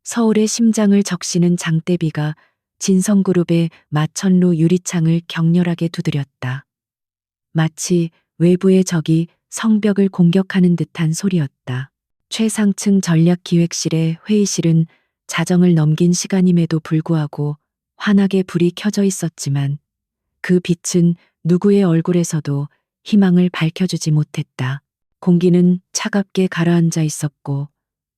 서울의 심장을 적시는 장대비가 진성그룹의 마천루 유리창을 격렬하게 두드렸다. 마치 외부의 적이 성벽을 공격하는 듯한 소리였다. 최상층 전략기획실의 회의실은 자정을 넘긴 시간임에도 불구하고 환하게 불이 켜져 있었지만 그 빛은 누구의 얼굴에서도 희망을 밝혀주지 못했다. 공기는 차갑게 가라앉아 있었고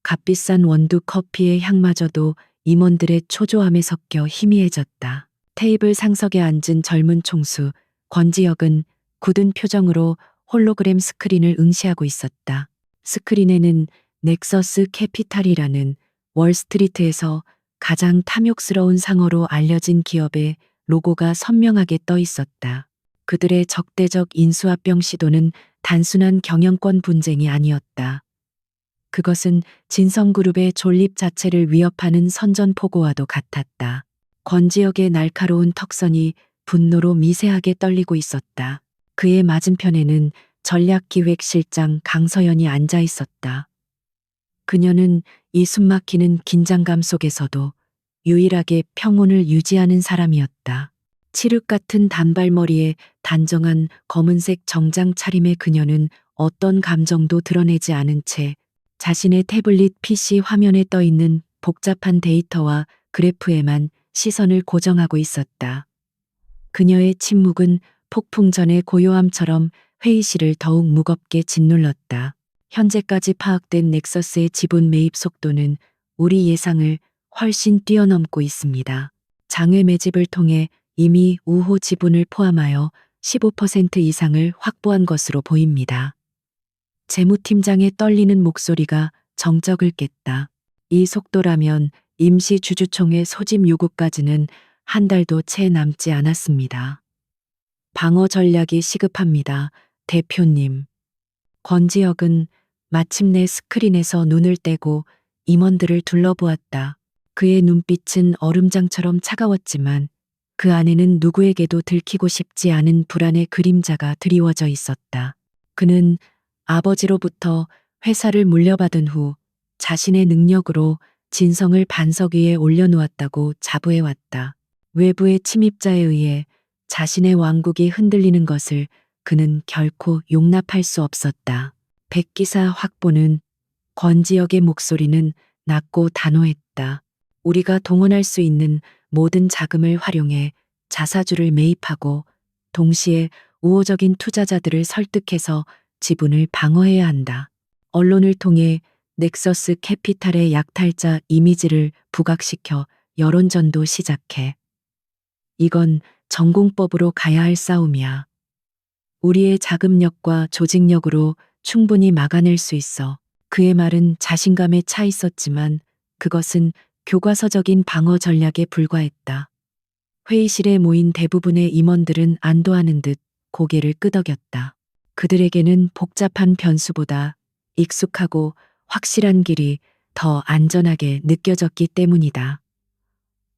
값비싼 원두 커피의 향마저도 임원들의 초조함에 섞여 희미해졌다. 테이블 상석에 앉은 젊은 총수 권지혁은 굳은 표정으로 홀로그램 스크린을 응시하고 있었다. 스크린에는 넥서스 캐피탈이라는 월스트리트에서 가장 탐욕스러운 상어로 알려진 기업의 로고가 선명하게 떠 있었다. 그들의 적대적 인수합병 시도는 단순한 경영권 분쟁이 아니었다. 그것은 진성그룹의 존립 자체를 위협하는 선전포고와도 같았다. 권지혁의 날카로운 턱선이 분노로 미세하게 떨리고 있었다. 그의 맞은편에는 전략기획실장 강서연이 앉아 있었다. 그녀는 이 숨막히는 긴장감 속에서도 유일하게 평온을 유지하는 사람이었다. 칠흑 같은 단발머리에 단정한 검은색 정장 차림의 그녀는 어떤 감정도 드러내지 않은 채 자신의 태블릿 PC 화면에 떠 있는 복잡한 데이터와 그래프에만 시선을 고정하고 있었다. 그녀의 침묵은 폭풍 전의 고요함처럼 회의실을 더욱 무겁게 짓눌렀다. 현재까지 파악된 넥서스의 지분 매입 속도는 우리 예상을 훨씬 뛰어넘고 있습니다. 장외 매집을 통해 이미 우호 지분을 포함하여 15% 이상을 확보한 것으로 보입니다. 재무팀장의 떨리는 목소리가 정적을 깼다. 이 속도라면 임시 주주총회 소집 요구까지는 한 달도 채 남지 않았습니다. 방어 전략이 시급합니다, 대표님. 권지혁은 마침내 스크린에서 눈을 떼고 임원들을 둘러보았다. 그의 눈빛은 얼음장처럼 차가웠지만 그 안에는 누구에게도 들키고 싶지 않은 불안의 그림자가 드리워져 있었다. 그는 아버지로부터 회사를 물려받은 후 자신의 능력으로 진성을 반석 위에 올려놓았다고 자부해왔다. 외부의 침입자에 의해 자신의 왕국이 흔들리는 것을 그는 결코 용납할 수 없었다. 백기사 확보는 권지혁의 목소리는 낮고 단호했다. 우리가 동원할 수 있는 모든 자금을 활용해 자사주를 매입하고 동시에 우호적인 투자자들을 설득해서 지분을 방어해야 한다. 언론을 통해 넥서스 캐피탈의 약탈자 이미지를 부각시켜 여론전도 시작해. 이건 전공법으로 가야 할 싸움이야. 우리의 자금력과 조직력으로 충분히 막아낼 수 있어. 그의 말은 자신감에 차 있었지만 그것은 교과서적인 방어 전략에 불과했다. 회의실에 모인 대부분의 임원들은 안도하는 듯 고개를 끄덕였다. 그들에게는 복잡한 변수보다 익숙하고 확실한 길이 더 안전하게 느껴졌기 때문이다.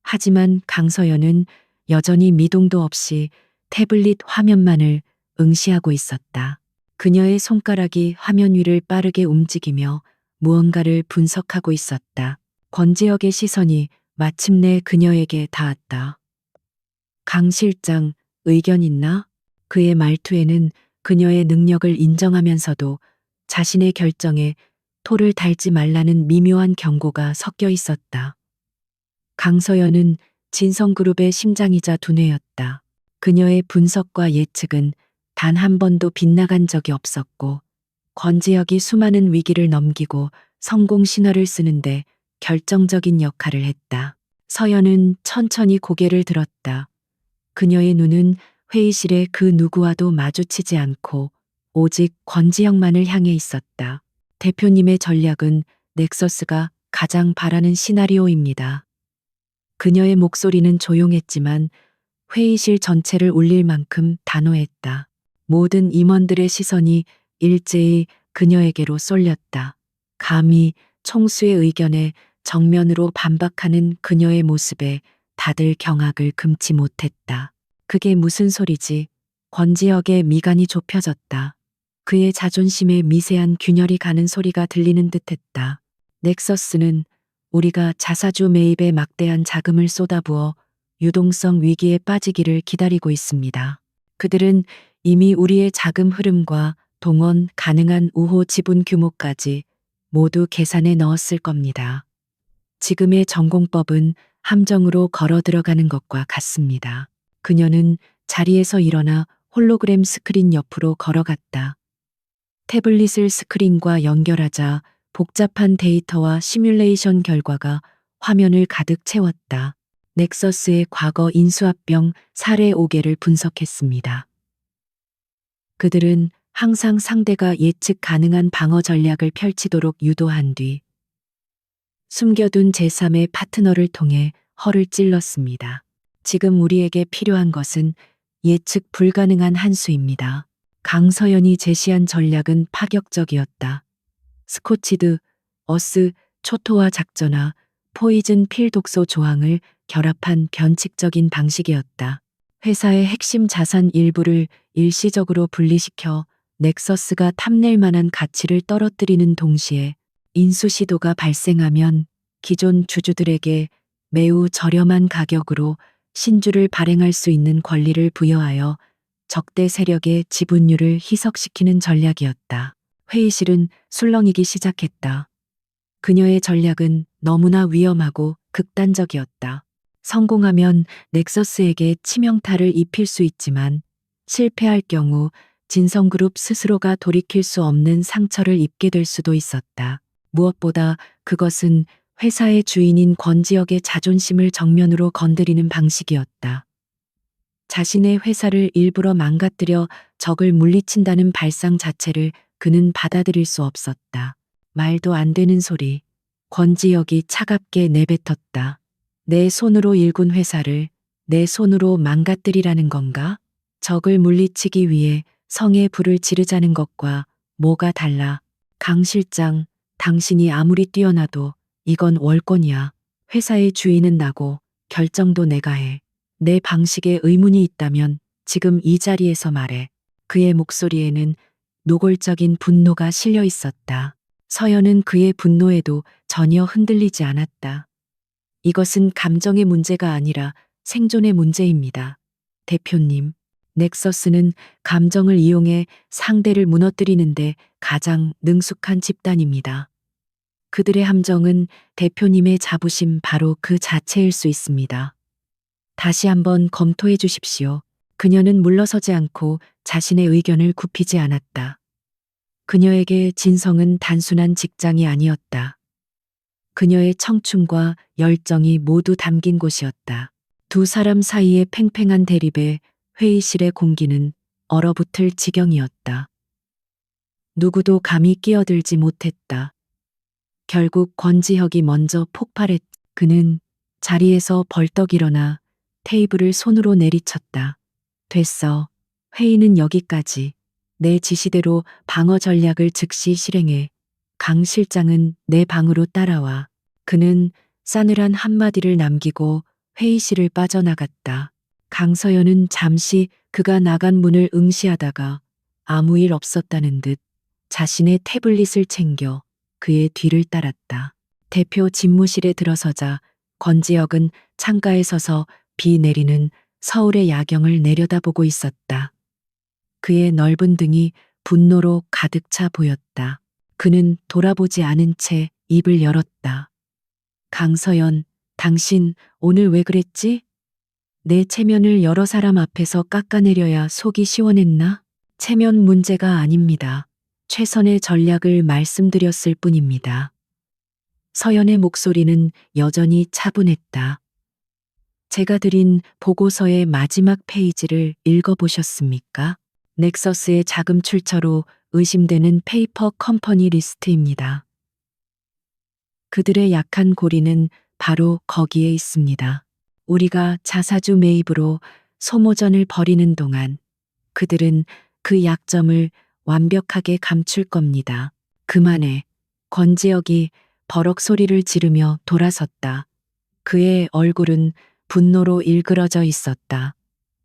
하지만 강서연은 여전히 미동도 없이 태블릿 화면만을 응시하고 있었다. 그녀의 손가락이 화면 위를 빠르게 움직이며 무언가를 분석하고 있었다. 권지혁의 시선이 마침내 그녀에게 닿았다. 강 실장, 의견 있나? 그의 말투에는 그녀의 능력을 인정하면서도 자신의 결정에 토를 달지 말라는 미묘한 경고가 섞여 있었다. 강서연은 진성그룹의 심장이자 두뇌였다. 그녀의 분석과 예측은 단 한 번도 빗나간 적이 없었고 권지혁이 수많은 위기를 넘기고 성공 신화를 쓰는데 결정적인 역할을 했다. 서연은 천천히 고개를 들었다. 그녀의 눈은 회의실의 그 누구와도 마주치지 않고 오직 권지혁만을 향해 있었다. 대표님의 전략은 넥서스가 가장 바라는 시나리오입니다. 그녀의 목소리는 조용했지만 회의실 전체를 울릴 만큼 단호했다. 모든 임원들의 시선이 일제히 그녀에게로 쏠렸다. 감히 총수의 의견에 정면으로 반박하는 그녀의 모습에 다들 경악을 금치 못했다. 그게 무슨 소리지? 권지혁의 미간이 좁혀졌다. 그의 자존심에 미세한 균열이 가는 소리가 들리는 듯했다. 넥서스는 우리가 자사주 매입에 막대한 자금을 쏟아부어 유동성 위기에 빠지기를 기다리고 있습니다. 그들은 이미 우리의 자금 흐름과 동원 가능한 우호 지분 규모까지 모두 계산에 넣었을 겁니다. 지금의 전공법은 함정으로 걸어 들어가는 것과 같습니다. 그녀는 자리에서 일어나 홀로그램 스크린 옆으로 걸어갔다. 태블릿을 스크린과 연결하자 복잡한 데이터와 시뮬레이션 결과가 화면을 가득 채웠다. 넥서스의 과거 인수합병 사례 5개를 분석했습니다. 그들은 항상 상대가 예측 가능한 방어 전략을 펼치도록 유도한 뒤 숨겨둔 제3의 파트너를 통해 허를 찔렀습니다. 지금 우리에게 필요한 것은 예측 불가능한 한 수입니다. 강서연이 제시한 전략은 파격적이었다. 스코치드, 어스, 초토화 작전화, 포이즌 필 독소 조항을 결합한 변칙적인 방식이었다. 회사의 핵심 자산 일부를 일시적으로 분리시켜 넥서스가 탐낼 만한 가치를 떨어뜨리는 동시에 인수 시도가 발생하면 기존 주주들에게 매우 저렴한 가격으로 신주를 발행할 수 있는 권리를 부여하여 적대 세력의 지분율을 희석시키는 전략이었다. 회의실은 술렁이기 시작했다. 그녀의 전략은 너무나 위험하고 극단적이었다. 성공하면 넥서스에게 치명타를 입힐 수 있지만 실패할 경우 진성그룹 스스로가 돌이킬 수 없는 상처를 입게 될 수도 있었다. 무엇보다 그것은 회사의 주인인 권지혁의 자존심을 정면으로 건드리는 방식이었다. 자신의 회사를 일부러 망가뜨려 적을 물리친다는 발상 자체를 그는 받아들일 수 없었다. 말도 안 되는 소리. 권지혁이 차갑게 내뱉었다. 내 손으로 일군 회사를 내 손으로 망가뜨리라는 건가? 적을 물리치기 위해 성에 불을 지르자는 것과 뭐가 달라? 강 실장, 당신이 아무리 뛰어나도 이건 월권이야. 회사의 주인은 나고 결정도 내가 해. 내 방식에 의문이 있다면 지금 이 자리에서 말해. 그의 목소리에는 노골적인 분노가 실려 있었다. 서연은 그의 분노에도 전혀 흔들리지 않았다. 이것은 감정의 문제가 아니라 생존의 문제입니다. 대표님, 넥서스는 감정을 이용해 상대를 무너뜨리는데 가장 능숙한 집단입니다. 그들의 함정은 대표님의 자부심 바로 그 자체일 수 있습니다. 다시 한번 검토해 주십시오. 그녀는 물러서지 않고 자신의 의견을 굽히지 않았다. 그녀에게 진성은 단순한 직장이 아니었다. 그녀의 청춘과 열정이 모두 담긴 곳이었다. 두 사람 사이의 팽팽한 대립에 회의실의 공기는 얼어붙을 지경이었다. 누구도 감히 끼어들지 못했다. 결국 권지혁이 먼저 폭발했. 그는 자리에서 벌떡 일어나 테이블을 손으로 내리쳤다. 됐어. 회의는 여기까지. 내 지시대로 방어 전략을 즉시 실행해. 강 실장은 내 방으로 따라와. 그는 싸늘한 한마디를 남기고 회의실을 빠져나갔다. 강서연은 잠시 그가 나간 문을 응시하다가 아무 일 없었다는 듯 자신의 태블릿을 챙겨 그의 뒤를 따랐다. 대표 집무실에 들어서자 권지혁은 창가에 서서 비 내리는 서울의 야경을 내려다보고 있었다. 그의 넓은 등이 분노로 가득 차 보였다. 그는 돌아보지 않은 채 입을 열었다. 강서연, 당신 오늘 왜 그랬지? 내 체면을 여러 사람 앞에서 깎아내려야 속이 시원했나? 체면 문제가 아닙니다. 최선의 전략을 말씀드렸을 뿐입니다. 서연의 목소리는 여전히 차분했다. 제가 드린 보고서의 마지막 페이지를 읽어보셨습니까? 넥서스의 자금 출처로 의심되는 페이퍼 컴퍼니 리스트입니다. 그들의 약한 고리는 바로 거기에 있습니다. 우리가 자사주 매입으로 소모전을 벌이는 동안 그들은 그 약점을 완벽하게 감출 겁니다. 그만해. 권지혁이 버럭 소리를 지르며 돌아섰다. 그의 얼굴은 분노로 일그러져 있었다.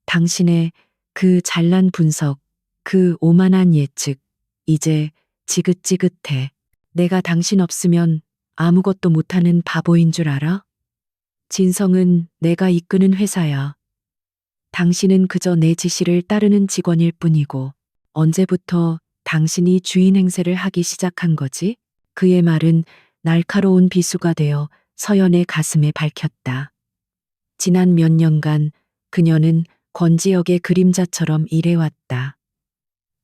당신의 그 잘난 분석, 그 오만한 예측, 이제 지긋지긋해. 내가 당신 없으면 아무것도 못하는 바보인 줄 알아? 진성은 내가 이끄는 회사야. 당신은 그저 내 지시를 따르는 직원일 뿐이고, 언제부터 당신이 주인 행세를 하기 시작한 거지? 그의 말은 날카로운 비수가 되어 서연의 가슴에 밝혔다. 지난 몇 년간 그녀는 권지혁의 그림자처럼 일해왔다.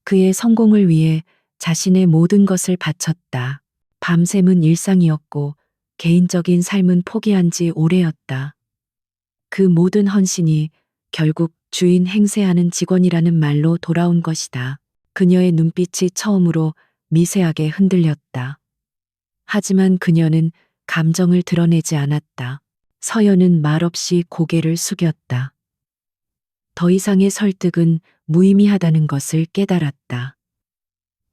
그의 성공을 위해 자신의 모든 것을 바쳤다. 밤샘은 일상이었고 개인적인 삶은 포기한 지 오래였다. 그 모든 헌신이 결국 주인 행세하는 직원이라는 말로 돌아온 것이다. 그녀의 눈빛이 처음으로 미세하게 흔들렸다. 하지만 그녀는 감정을 드러내지 않았다. 서연은 말없이 고개를 숙였다. 더 이상의 설득은 무의미하다는 것을 깨달았다.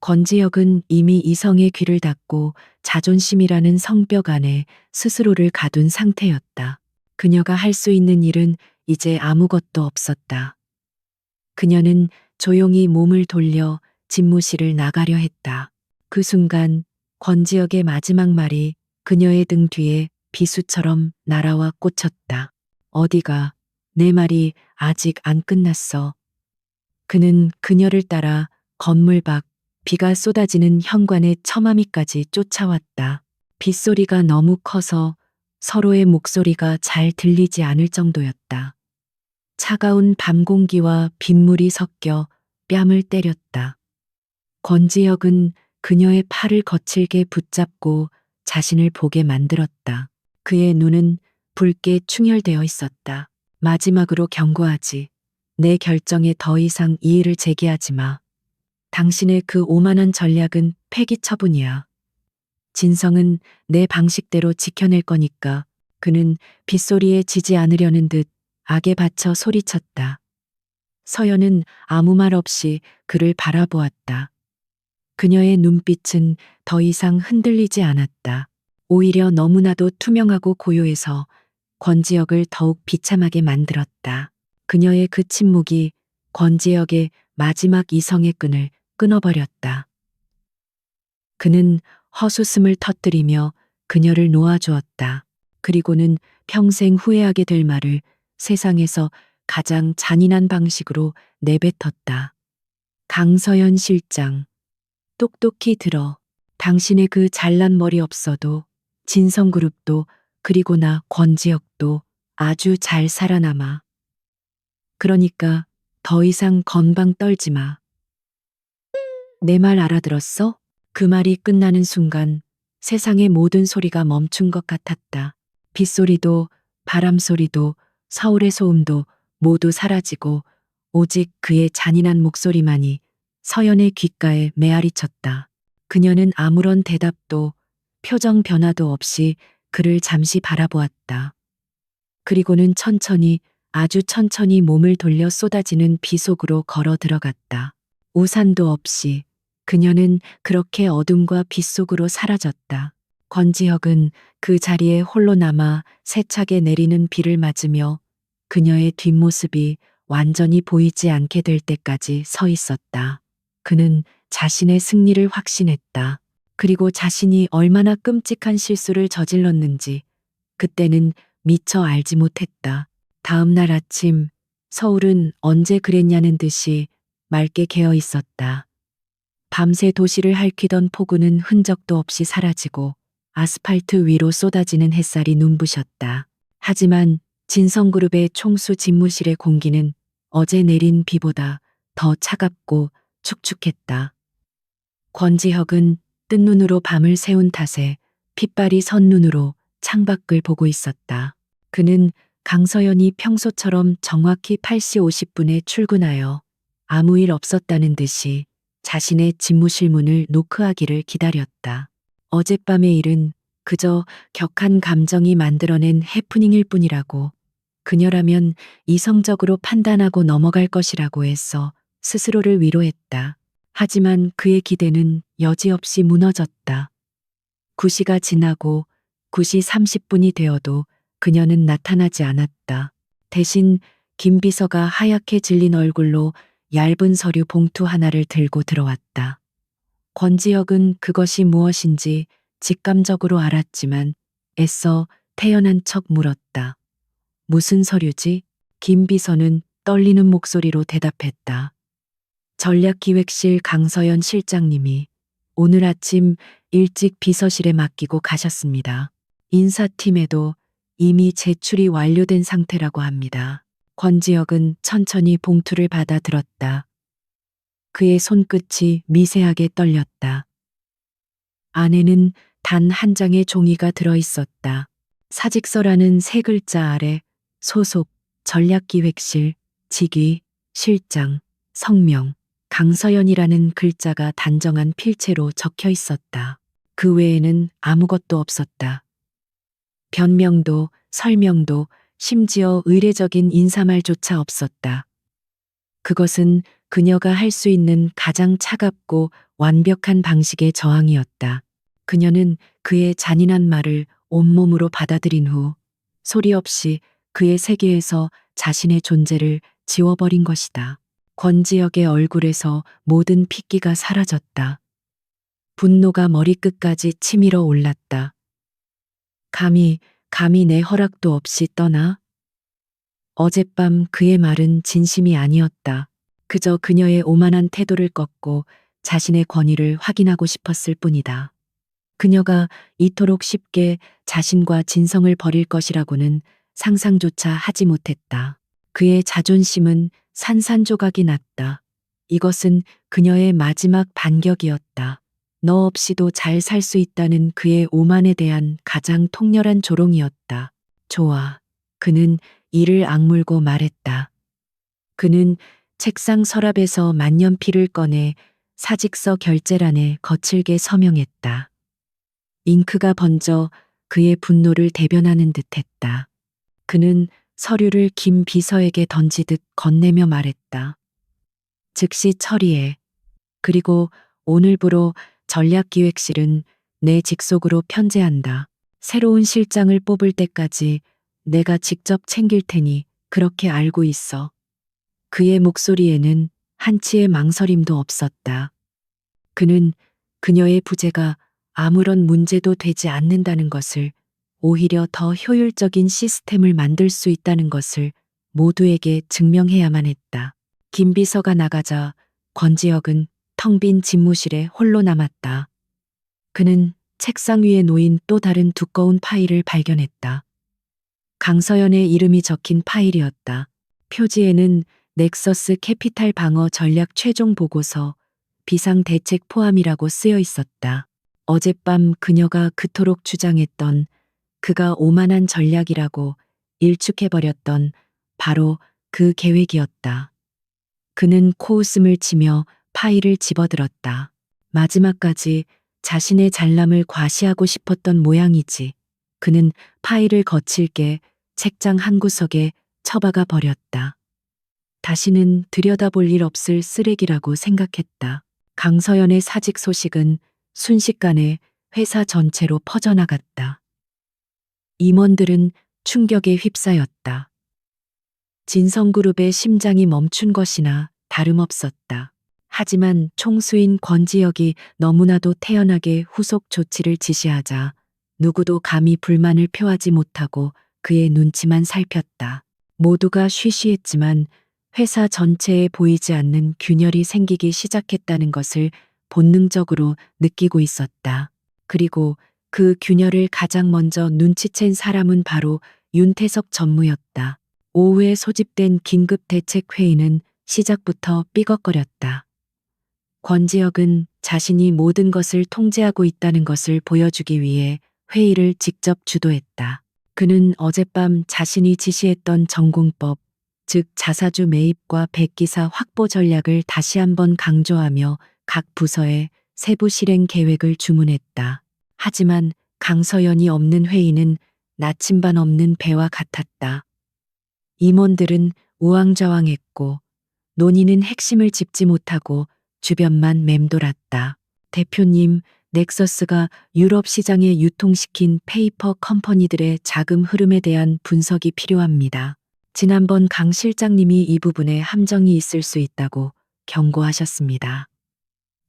권지혁은 이미 이성의 귀를 닫고 자존심이라는 성벽 안에 스스로를 가둔 상태였다. 그녀가 할 수 있는 일은 이제 아무것도 없었다. 그녀는 조용히 몸을 돌려 집무실을 나가려 했다. 그 순간 권지혁의 마지막 말이 그녀의 등 뒤에 비수처럼 날아와 꽂혔다. 어디가? 내 말이 아직 안 끝났어. 그는 그녀를 따라 건물 밖 비가 쏟아지는 현관의 처마미까지 쫓아왔다. 빗소리가 너무 커서 서로의 목소리가 잘 들리지 않을 정도였다. 차가운 밤 공기와 빗물이 섞여 뺨을 때렸다. 권지혁은 그녀의 팔을 거칠게 붙잡고 자신을 보게 만들었다. 그의 눈은 붉게 충혈되어 있었다. 마지막으로 경고하지. 내 결정에 더 이상 이의를 제기하지 마. 당신의 그 오만한 전략은 폐기 처분이야. 진성은 내 방식대로 지켜낼 거니까. 그는 빗소리에 지지 않으려는 듯 악에 받쳐 소리쳤다. 서연은 아무 말 없이 그를 바라보았다. 그녀의 눈빛은 더 이상 흔들리지 않았다. 오히려 너무나도 투명하고 고요해서 권지혁을 더욱 비참하게 만들었다. 그녀의 그 침묵이 권지혁의 마지막 이성의 끈을 끊어버렸다. 그는 헛웃음을 터뜨리며 그녀를 놓아주었다. 그리고는 평생 후회하게 될 말을 세상에서 가장 잔인한 방식으로 내뱉었다. 강서연 실장, 똑똑히 들어. 당신의 그 잘난 머리 없어도 진성그룹도 그리고 나 권지혁도 아주 잘 살아남아. 그러니까 더 이상 건방 떨지 마. 내 말 알아들었어? 그 말이 끝나는 순간 세상의 모든 소리가 멈춘 것 같았다. 빗소리도 바람소리도 서울의 소음도 모두 사라지고 오직 그의 잔인한 목소리만이 서연의 귓가에 메아리 쳤다. 그녀는 아무런 대답도 표정 변화도 없이 그를 잠시 바라보았다. 그리고는 천천히 아주 천천히 몸을 돌려 쏟아지는 비 속으로 걸어 들어갔다. 우산도 없이 그녀는 그렇게 어둠과 빛 속으로 사라졌다. 권지혁은 그 자리에 홀로 남아 세차게 내리는 비를 맞으며 그녀의 뒷모습이 완전히 보이지 않게 될 때까지 서 있었다. 그는 자신의 승리를 확신했다. 그리고 자신이 얼마나 끔찍한 실수를 저질렀는지 그때는 미처 알지 못했다. 다음 날 아침 서울은 언제 그랬냐는 듯이 맑게 개어 있었다. 밤새 도시를 핥히던 폭우는 흔적도 없이 사라지고 아스팔트 위로 쏟아지는 햇살이 눈부셨다. 하지만 진성그룹의 총수 집무실의 공기는 어제 내린 비보다 더 차갑고 축축했다. 권지혁은 뜬 눈으로 밤을 새운 탓에 핏발이 선 눈으로 창밖을 보고 있었다. 그는 강서연이 평소처럼 정확히 8시 50분에 출근하여 아무 일 없었다는 듯이 자신의 집무실 문을 노크하기를 기다렸다. 어젯밤의 일은 그저 격한 감정이 만들어낸 해프닝일 뿐이라고, 그녀라면 이성적으로 판단하고 넘어갈 것이라고 했어 스스로를 위로했다. 하지만 그의 기대는 여지없이 무너졌다. 9시가 지나고 9시 30분이 되어도 그녀는 나타나지 않았다. 대신 김 비서가 하얗게 질린 얼굴로 얇은 서류 봉투 하나를 들고 들어왔다. 권지혁은 그것이 무엇인지 직감적으로 알았지만 애써 태연한 척 물었다. 무슨 서류지? 김 비서는 떨리는 목소리로 대답했다. 전략기획실 강서연 실장님이 오늘 아침 일찍 비서실에 맡기고 가셨습니다. 인사팀에도 이미 제출이 완료된 상태라고 합니다. 권지혁은 천천히 봉투를 받아 들었다. 그의 손끝이 미세하게 떨렸다. 안에는 단 한 장의 종이가 들어 있었다. 사직서라는 세 글자 아래 소속, 전략기획실, 직위, 실장, 성명, 강서연이라는 글자가 단정한 필체로 적혀 있었다. 그 외에는 아무것도 없었다. 변명도, 설명도, 심지어 의례적인 인사말조차 없었다. 그것은 그녀가 할 수 있는 가장 차갑고 완벽한 방식의 저항이었다. 그녀는 그의 잔인한 말을 온몸으로 받아들인 후 소리 없이 그의 세계에서 자신의 존재를 지워버린 것이다. 권지혁의 얼굴에서 모든 핏기가 사라졌다. 분노가 머리끝까지 치밀어 올랐다. 감히 내 허락도 없이 떠나? 어젯밤 그의 말은 진심이 아니었다. 그저 그녀의 오만한 태도를 꺾고 자신의 권위를 확인하고 싶었을 뿐이다. 그녀가 이토록 쉽게 자신과 진성을 버릴 것이라고는 상상조차 하지 못했다. 그의 자존심은 산산조각이 났다. 이것은 그녀의 마지막 반격이었다. 너 없이도 잘 살 수 있다는 그의 오만에 대한 가장 통렬한 조롱이었다. 좋아. 그는 이를 악물고 말했다. 그는 책상 서랍에서 만년필을 꺼내 사직서 결제란에 거칠게 서명했다. 잉크가 번져 그의 분노를 대변하는 듯했다. 그는 서류를 김 비서에게 던지듯 건네며 말했다. 즉시 처리해. 그리고 오늘부로 전략기획실은 내 직속으로 편제한다. 새로운 실장을 뽑을 때까지 내가 직접 챙길 테니 그렇게 알고 있어. 그의 목소리에는 한치의 망설임도 없었다. 그는 그녀의 부재가 아무런 문제도 되지 않는다는 것을, 오히려 더 효율적인 시스템을 만들 수 있다는 것을 모두에게 증명해야만 했다. 김 비서가 나가자 권지혁은 텅 빈 집무실에 홀로 남았다. 그는 책상 위에 놓인 또 다른 두꺼운 파일을 발견했다. 강서연의 이름이 적힌 파일이었다. 표지에는 넥서스 캐피탈 방어 전략 최종 보고서, 비상 대책 포함이라고 쓰여 있었다. 어젯밤 그녀가 그토록 주장했던, 그가 오만한 전략이라고 일축해버렸던 바로 그 계획이었다. 그는 코웃음을 치며 파일을 집어들었다. 마지막까지 자신의 잘남을 과시하고 싶었던 모양이지. 그는 파일을 거칠게 책장 한 구석에 처박아 버렸다. 다시는 들여다볼 일 없을 쓰레기라고 생각했다. 강서연의 사직 소식은 순식간에 회사 전체로 퍼져나갔다. 임원들은 충격에 휩싸였다. 진성그룹의 심장이 멈춘 것이나 다름없었다. 하지만 총수인 권지혁이 너무나도 태연하게 후속 조치를 지시하자 누구도 감히 불만을 표하지 못하고 그의 눈치만 살폈다. 모두가 쉬쉬했지만 회사 전체에 보이지 않는 균열이 생기기 시작했다는 것을 본능적으로 느끼고 있었다. 그리고 그 균열을 가장 먼저 눈치챈 사람은 바로 윤태석 전무였다. 오후에 소집된 긴급 대책 회의는 시작부터 삐걱거렸다. 권지혁은 자신이 모든 것을 통제하고 있다는 것을 보여주기 위해 회의를 직접 주도했다. 그는 어젯밤 자신이 지시했던 전공법, 즉 자사주 매입과 백기사 확보 전략을 다시 한번 강조하며 각 부서에 세부 실행 계획을 주문했다. 하지만 강서연이 없는 회의는 나침반 없는 배와 같았다. 임원들은 우왕좌왕했고 논의는 핵심을 짚지 못하고 주변만 맴돌았다. 대표님, 넥서스가 유럽 시장에 유통시킨 페이퍼 컴퍼니들의 자금 흐름에 대한 분석이 필요합니다. 지난번 강 실장님이 이 부분에 함정이 있을 수 있다고 경고하셨습니다.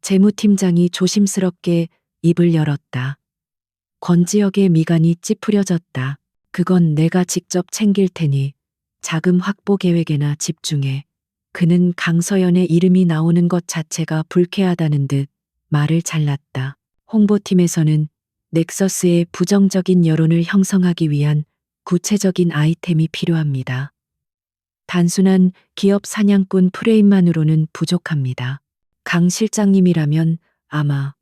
재무팀장이 조심스럽게 입을 열었다. 권지혁의 미간이 찌푸려졌다. 그건 내가 직접 챙길 테니 자금 확보 계획에나 집중해. 그는 강서연의 이름이 나오는 것 자체가 불쾌하다는 듯 말을 잘랐다. 홍보팀에서는 넥서스의 부정적인 여론을 형성하기 위한 구체적인 아이템이 필요합니다. 단순한 기업 사냥꾼 프레임만으로는 부족합니다. 강 실장님이라면 아마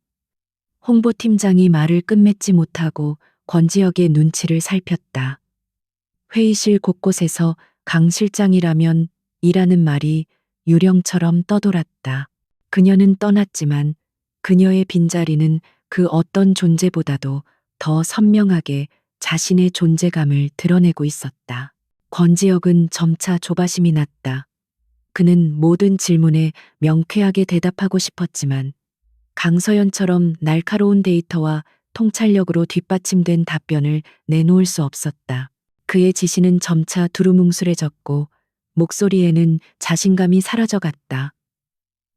홍보팀장이 말을 끝맺지 못하고 권지혁의 눈치를 살폈다. 회의실 곳곳에서 강 실장이라면 이라는 말이 유령처럼 떠돌았다. 그녀는 떠났지만 그녀의 빈자리는 그 어떤 존재보다도 더 선명하게 자신의 존재감을 드러내고 있었다. 권지혁은 점차 조바심이 났다. 그는 모든 질문에 명쾌하게 대답하고 싶었지만 강서연처럼 날카로운 데이터와 통찰력으로 뒷받침된 답변을 내놓을 수 없었다. 그의 지시는 점차 두루뭉술해졌고 목소리에는 자신감이 사라져갔다.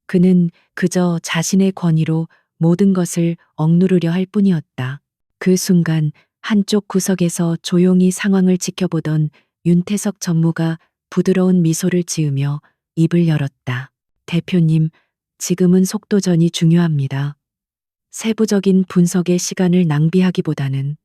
그는 그저 자신의 권위로 모든 것을 억누르려 할 뿐이었다. 그 순간 한쪽 구석에서 조용히 상황을 지켜보던 윤태석 전무가 부드러운 미소를 지으며 입을 열었다. 대표님, 지금은 속도전이 중요합니다. 세부적인 분석에 시간을 낭비하기보다는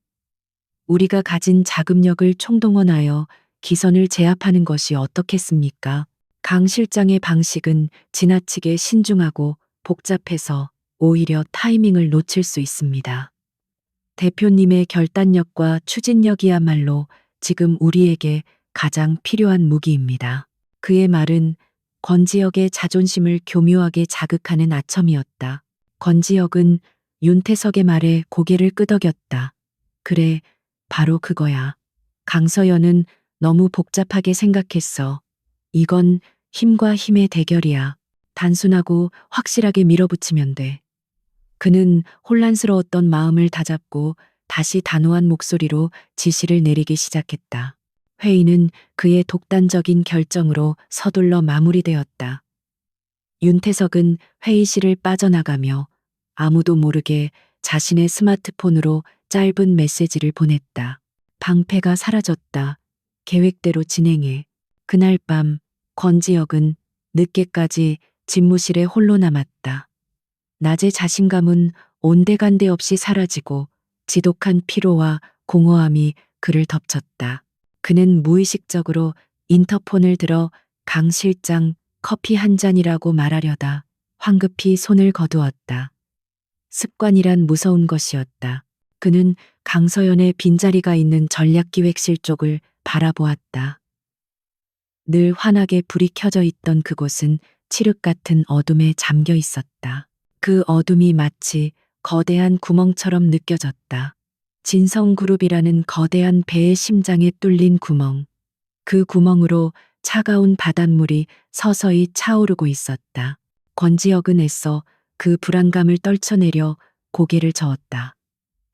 우리가 가진 자금력을 총동원하여 기선을 제압하는 것이 어떻겠습니까? 강 실장의 방식은 지나치게 신중하고 복잡해서 오히려 타이밍을 놓칠 수 있습니다. 대표님의 결단력과 추진력이야말로 지금 우리에게 가장 필요한 무기입니다. 그의 말은 권지혁의 자존심을 교묘하게 자극하는 아첨이었다. 권지혁은 윤태석의 말에 고개를 끄덕였다. 그래, 바로 그거야. 강서연은 너무 복잡하게 생각했어. 이건 힘과 힘의 대결이야. 단순하고 확실하게 밀어붙이면 돼. 그는 혼란스러웠던 마음을 다잡고 다시 단호한 목소리로 지시를 내리기 시작했다. 회의는 그의 독단적인 결정으로 서둘러 마무리되었다. 윤태석은 회의실을 빠져나가며 아무도 모르게 자신의 스마트폰으로 짧은 메시지를 보냈다. 방패가 사라졌다. 계획대로 진행해. 그날 밤 권지혁은 늦게까지 집무실에 홀로 남았다. 낮의 자신감은 온데간데 없이 사라지고 지독한 피로와 공허함이 그를 덮쳤다. 그는 무의식적으로 인터폰을 들어 강 실장 커피 한 잔이라고 말하려다 황급히 손을 거두었다. 습관이란 무서운 것이었다. 그는 강서연의 빈자리가 있는 전략기획실 쪽을 바라보았다. 늘 환하게 불이 켜져 있던 그곳은 칠흑 같은 어둠에 잠겨 있었다. 그 어둠이 마치 거대한 구멍처럼 느껴졌다. 진성그룹이라는 거대한 배의 심장에 뚫린 구멍. 그 구멍으로 차가운 바닷물이 서서히 차오르고 있었다. 권지혁은 애써 그 불안감을 떨쳐내려 고개를 저었다.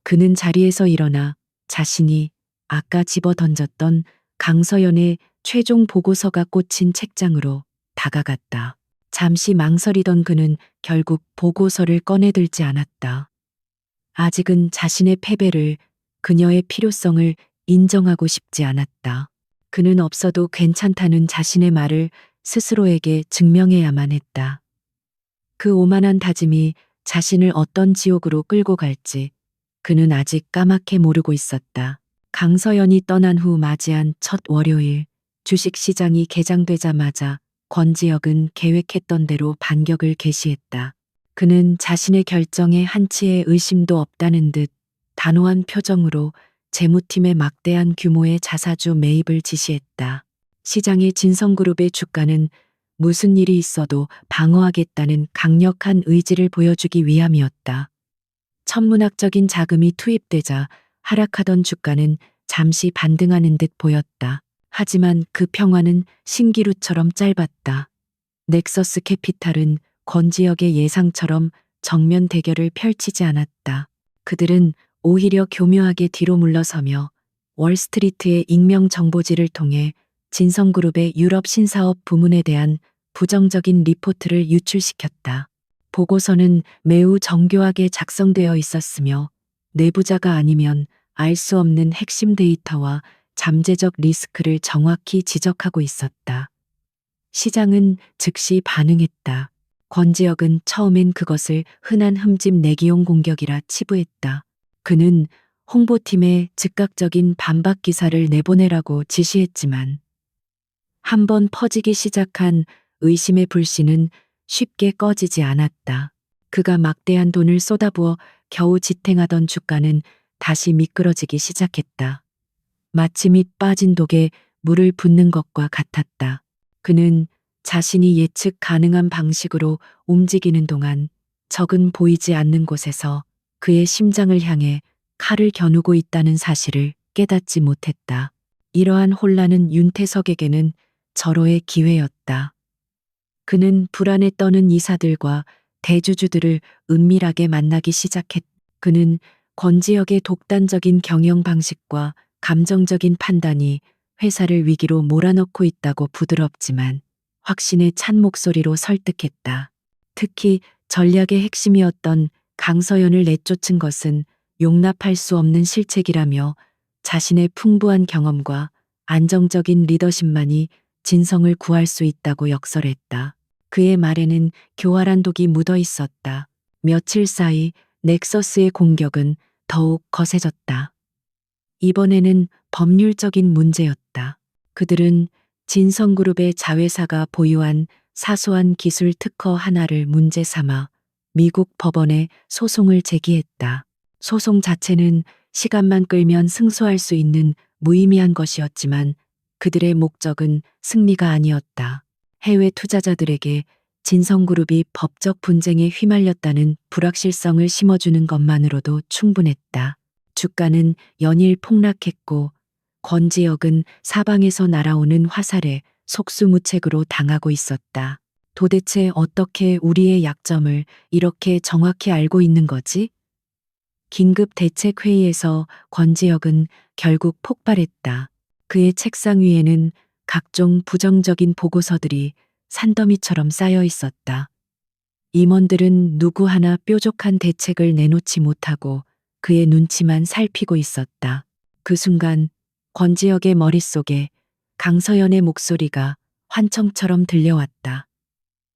그는 자리에서 일어나 자신이 아까 집어 던졌던 강서연의 최종 보고서가 꽂힌 책장으로 다가갔다. 잠시 망설이던 그는 결국 보고서를 꺼내들지 않았다. 아직은 자신의 패배를, 그녀의 필요성을 인정하고 싶지 않았다. 그는 없어도 괜찮다는 자신의 말을 스스로에게 증명해야만 했다. 그 오만한 다짐이 자신을 어떤 지옥으로 끌고 갈지 그는 아직 까맣게 모르고 있었다. 강서연이 떠난 후 맞이한 첫 월요일, 주식시장이 개장되자마자 권지혁은 계획했던 대로 반격을 개시했다. 그는 자신의 결정에 한치의 의심도 없다는 듯 단호한 표정으로 재무팀에 막대한 규모의 자사주 매입을 지시했다. 시장의 진성그룹의 주가는 무슨 일이 있어도 방어하겠다는 강력한 의지를 보여주기 위함이었다. 천문학적인 자금이 투입되자 하락하던 주가는 잠시 반등하는 듯 보였다. 하지만 그 평화는 신기루처럼 짧았다. 넥서스 캐피탈은 권지혁의 예상처럼 정면 대결을 펼치지 않았다. 그들은 오히려 교묘하게 뒤로 물러서며 월스트리트의 익명 정보지를 통해 진성그룹의 유럽 신사업 부문에 대한 부정적인 리포트를 유출시켰다. 보고서는 매우 정교하게 작성되어 있었으며 내부자가 아니면 알 수 없는 핵심 데이터와 잠재적 리스크를 정확히 지적하고 있었다. 시장은 즉시 반응했다. 권지혁은 처음엔 그것을 흔한 흠집 내기용 공격이라 치부했다. 그는 홍보팀에 즉각적인 반박 기사를 내보내라고 지시했지만 한번 퍼지기 시작한 의심의 불씨는 쉽게 꺼지지 않았다. 그가 막대한 돈을 쏟아부어 겨우 지탱하던 주가는 다시 미끄러지기 시작했다. 마치 밑 빠진 독에 물을 붓는 것과 같았다. 그는 자신이 예측 가능한 방식으로 움직이는 동안 적은 보이지 않는 곳에서 그의 심장을 향해 칼을 겨누고 있다는 사실을 깨닫지 못했다. 이러한 혼란은 윤태석에게는 절호의 기회였다. 그는 불안에 떠는 이사들과 대주주들을 은밀하게 만나기 시작했다. 그는 권지혁의 독단적인 경영 방식과 감정적인 판단이 회사를 위기로 몰아넣고 있다고 부드럽지만 확신에 찬 목소리로 설득했다. 특히 전략의 핵심이었던 강서연을 내쫓은 것은 용납할 수 없는 실책이라며 자신의 풍부한 경험과 안정적인 리더십만이 진성을 구할 수 있다고 역설했다. 그의 말에는 교활한 독이 묻어 있었다. 며칠 사이 넥서스의 공격은 더욱 거세졌다. 이번에는 법률적인 문제였다. 그들은 진성그룹의 자회사가 보유한 사소한 기술 특허 하나를 문제 삼아 미국 법원에 소송을 제기했다. 소송 자체는 시간만 끌면 승소할 수 있는 무의미한 것이었지만 그들의 목적은 승리가 아니었다. 해외 투자자들에게 진성그룹이 법적 분쟁에 휘말렸다는 불확실성을 심어주는 것만으로도 충분했다. 주가는 연일 폭락했고 권지혁은 사방에서 날아오는 화살에 속수무책으로 당하고 있었다. 도대체 어떻게 우리의 약점을 이렇게 정확히 알고 있는 거지? 긴급 대책회의에서 권지혁은 결국 폭발했다. 그의 책상 위에는 각종 부정적인 보고서들이 산더미처럼 쌓여 있었다. 임원들은 누구 하나 뾰족한 대책을 내놓지 못하고 그의 눈치만 살피고 있었다. 그 순간 권지혁의 머릿속에 강서연의 목소리가 환청처럼 들려왔다.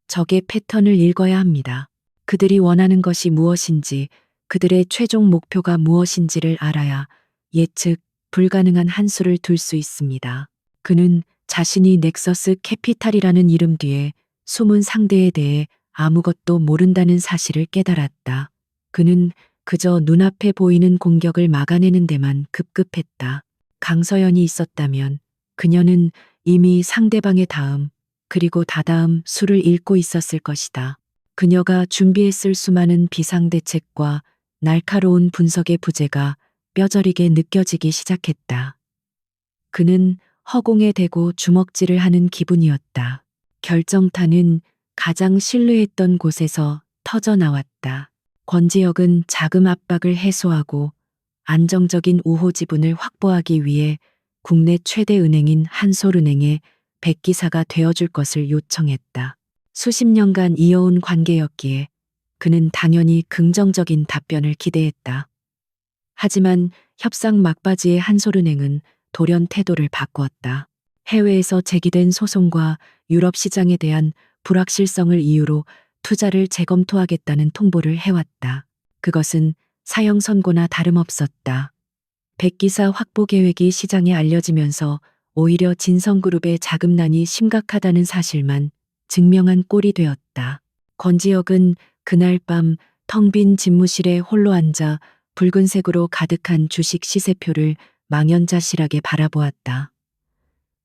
적의 패턴을 읽어야 합니다. 그들이 원하는 것이 무엇인지, 그들의 최종 목표가 무엇인지를 알아야 예측 불가능한 한 수를 둘 수 있습니다. 그는 자신이 넥서스 캐피탈이라는 이름 뒤에 숨은 상대에 대해 아무것도 모른다는 사실을 깨달았다. 그는 그저 눈앞에 보이는 공격을 막아내는 데만 급급했다. 강서연이 있었다면 그녀는 이미 상대방의 다음 그리고 다다음 수를 읽고 있었을 것이다. 그녀가 준비했을 수많은 비상대책과 날카로운 분석의 부재가 뼈저리게 느껴지기 시작했다. 그는 허공에 대고 주먹질을 하는 기분이었다. 결정타는 가장 신뢰했던 곳에서 터져 나왔다. 권지혁은 자금 압박을 해소하고 안정적인 우호 지분을 확보하기 위해 국내 최대 은행인 한솔은행에 백기사가 되어줄 것을 요청했다. 수십 년간 이어온 관계였기에 그는 당연히 긍정적인 답변을 기대했다. 하지만 협상 막바지의 한솔은행은 돌연 태도를 바꾸었다. 해외에서 제기된 소송과 유럽 시장에 대한 불확실성을 이유로 투자를 재검토하겠다는 통보를 해왔다. 그것은 사형 선고나 다름없었다. 백기사 확보 계획이 시장에 알려지면서 오히려 진성그룹의 자금난이 심각하다는 사실만 증명한 꼴이 되었다. 권지혁은 그날 밤 텅 빈 집무실에 홀로 앉아 붉은색으로 가득한 주식 시세표를 망연자실하게 바라보았다.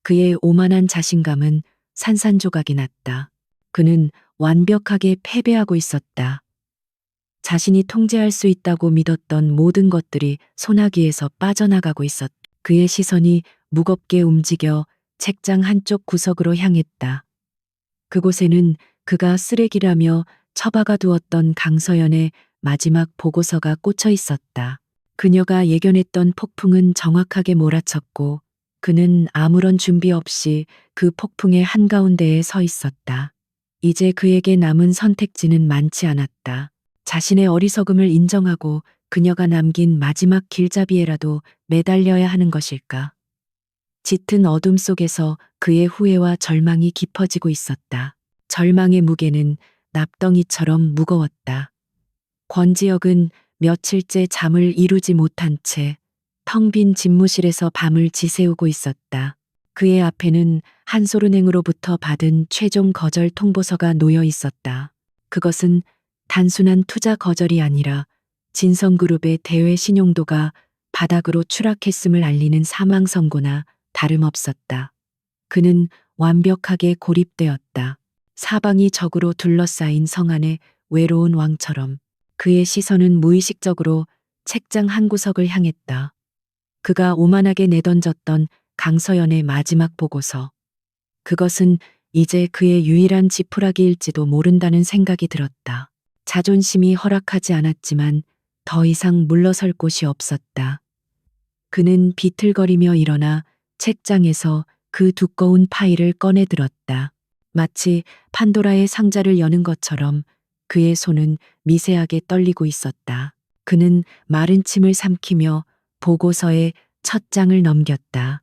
그의 오만한 자신감은 산산조각이 났다. 그는 완벽하게 패배하고 있었다. 자신이 통제할 수 있다고 믿었던 모든 것들이 소나기에서 빠져나가고 있었다. 그의 시선이 무겁게 움직여 책장 한쪽 구석으로 향했다. 그곳에는 그가 쓰레기라며 처박아 두었던 강서연의 마지막 보고서가 꽂혀 있었다. 그녀가 예견했던 폭풍은 정확하게 몰아쳤고 그는 아무런 준비 없이 그 폭풍의 한가운데에 서 있었다. 이제 그에게 남은 선택지는 많지 않았다. 자신의 어리석음을 인정하고 그녀가 남긴 마지막 길잡이에라도 매달려야 하는 것일까? 짙은 어둠 속에서 그의 후회와 절망이 깊어지고 있었다. 절망의 무게는 납덩이처럼 무거웠다. 권지혁은 며칠째 잠을 이루지 못한 채 텅 빈 집무실에서 밤을 지새우고 있었다. 그의 앞에는 한솔은행으로부터 받은 최종 거절 통보서가 놓여 있었다. 그것은 단순한 투자 거절이 아니라 진성그룹의 대외 신용도가 바닥으로 추락했음을 알리는 사망 선고나 다름없었다. 그는 완벽하게 고립되었다. 사방이 적으로 둘러싸인 성 안의 외로운 왕처럼 그의 시선은 무의식적으로 책장 한 구석을 향했다. 그가 오만하게 내던졌던 강서연의 마지막 보고서. 그것은 이제 그의 유일한 지푸라기일지도 모른다는 생각이 들었다. 자존심이 허락하지 않았지만 더 이상 물러설 곳이 없었다. 그는 비틀거리며 일어나 책장에서 그 두꺼운 파일을 꺼내 들었다. 마치 판도라의 상자를 여는 것처럼 그의 손은 미세하게 떨리고 있었다. 그는 마른 침을 삼키며 보고서의 첫 장을 넘겼다.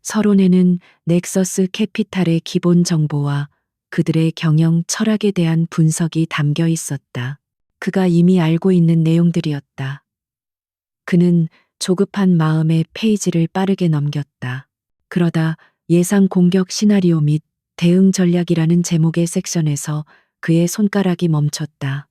서론에는 넥서스 캐피탈의 기본 정보와 그들의 경영 철학에 대한 분석이 담겨 있었다. 그가 이미 알고 있는 내용들이었다. 그는 조급한 마음에 페이지를 빠르게 넘겼다. 그러다 예상 공격 시나리오 및 대응 전략이라는 제목의 섹션에서 그의 손가락이 멈췄다.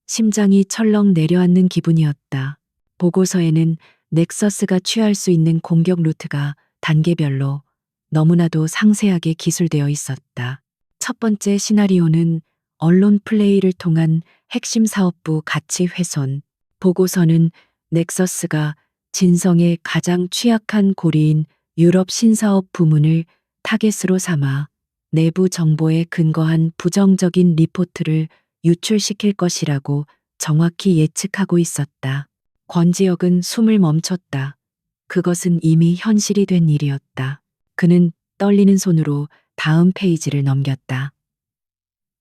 심장이 철렁 내려앉는 기분이었다. 보고서에는 넥서스가 취할 수 있는 공격 루트가 단계별로 너무나도 상세하게 기술되어 있었다. 첫 번째 시나리오는 언론 플레이를 통한 핵심 사업부 가치 훼손. 보고서는 넥서스가 진성의 가장 취약한 고리인 유럽 신사업 부문을 타겟으로 삼아 내부 정보에 근거한 부정적인 리포트를 유출시킬 것이라고 정확히 예측하고 있었다. 권지혁은 숨을 멈췄다. 그것은 이미 현실이 된 일이었다. 그는 떨리는 손으로 다음 페이지를 넘겼다.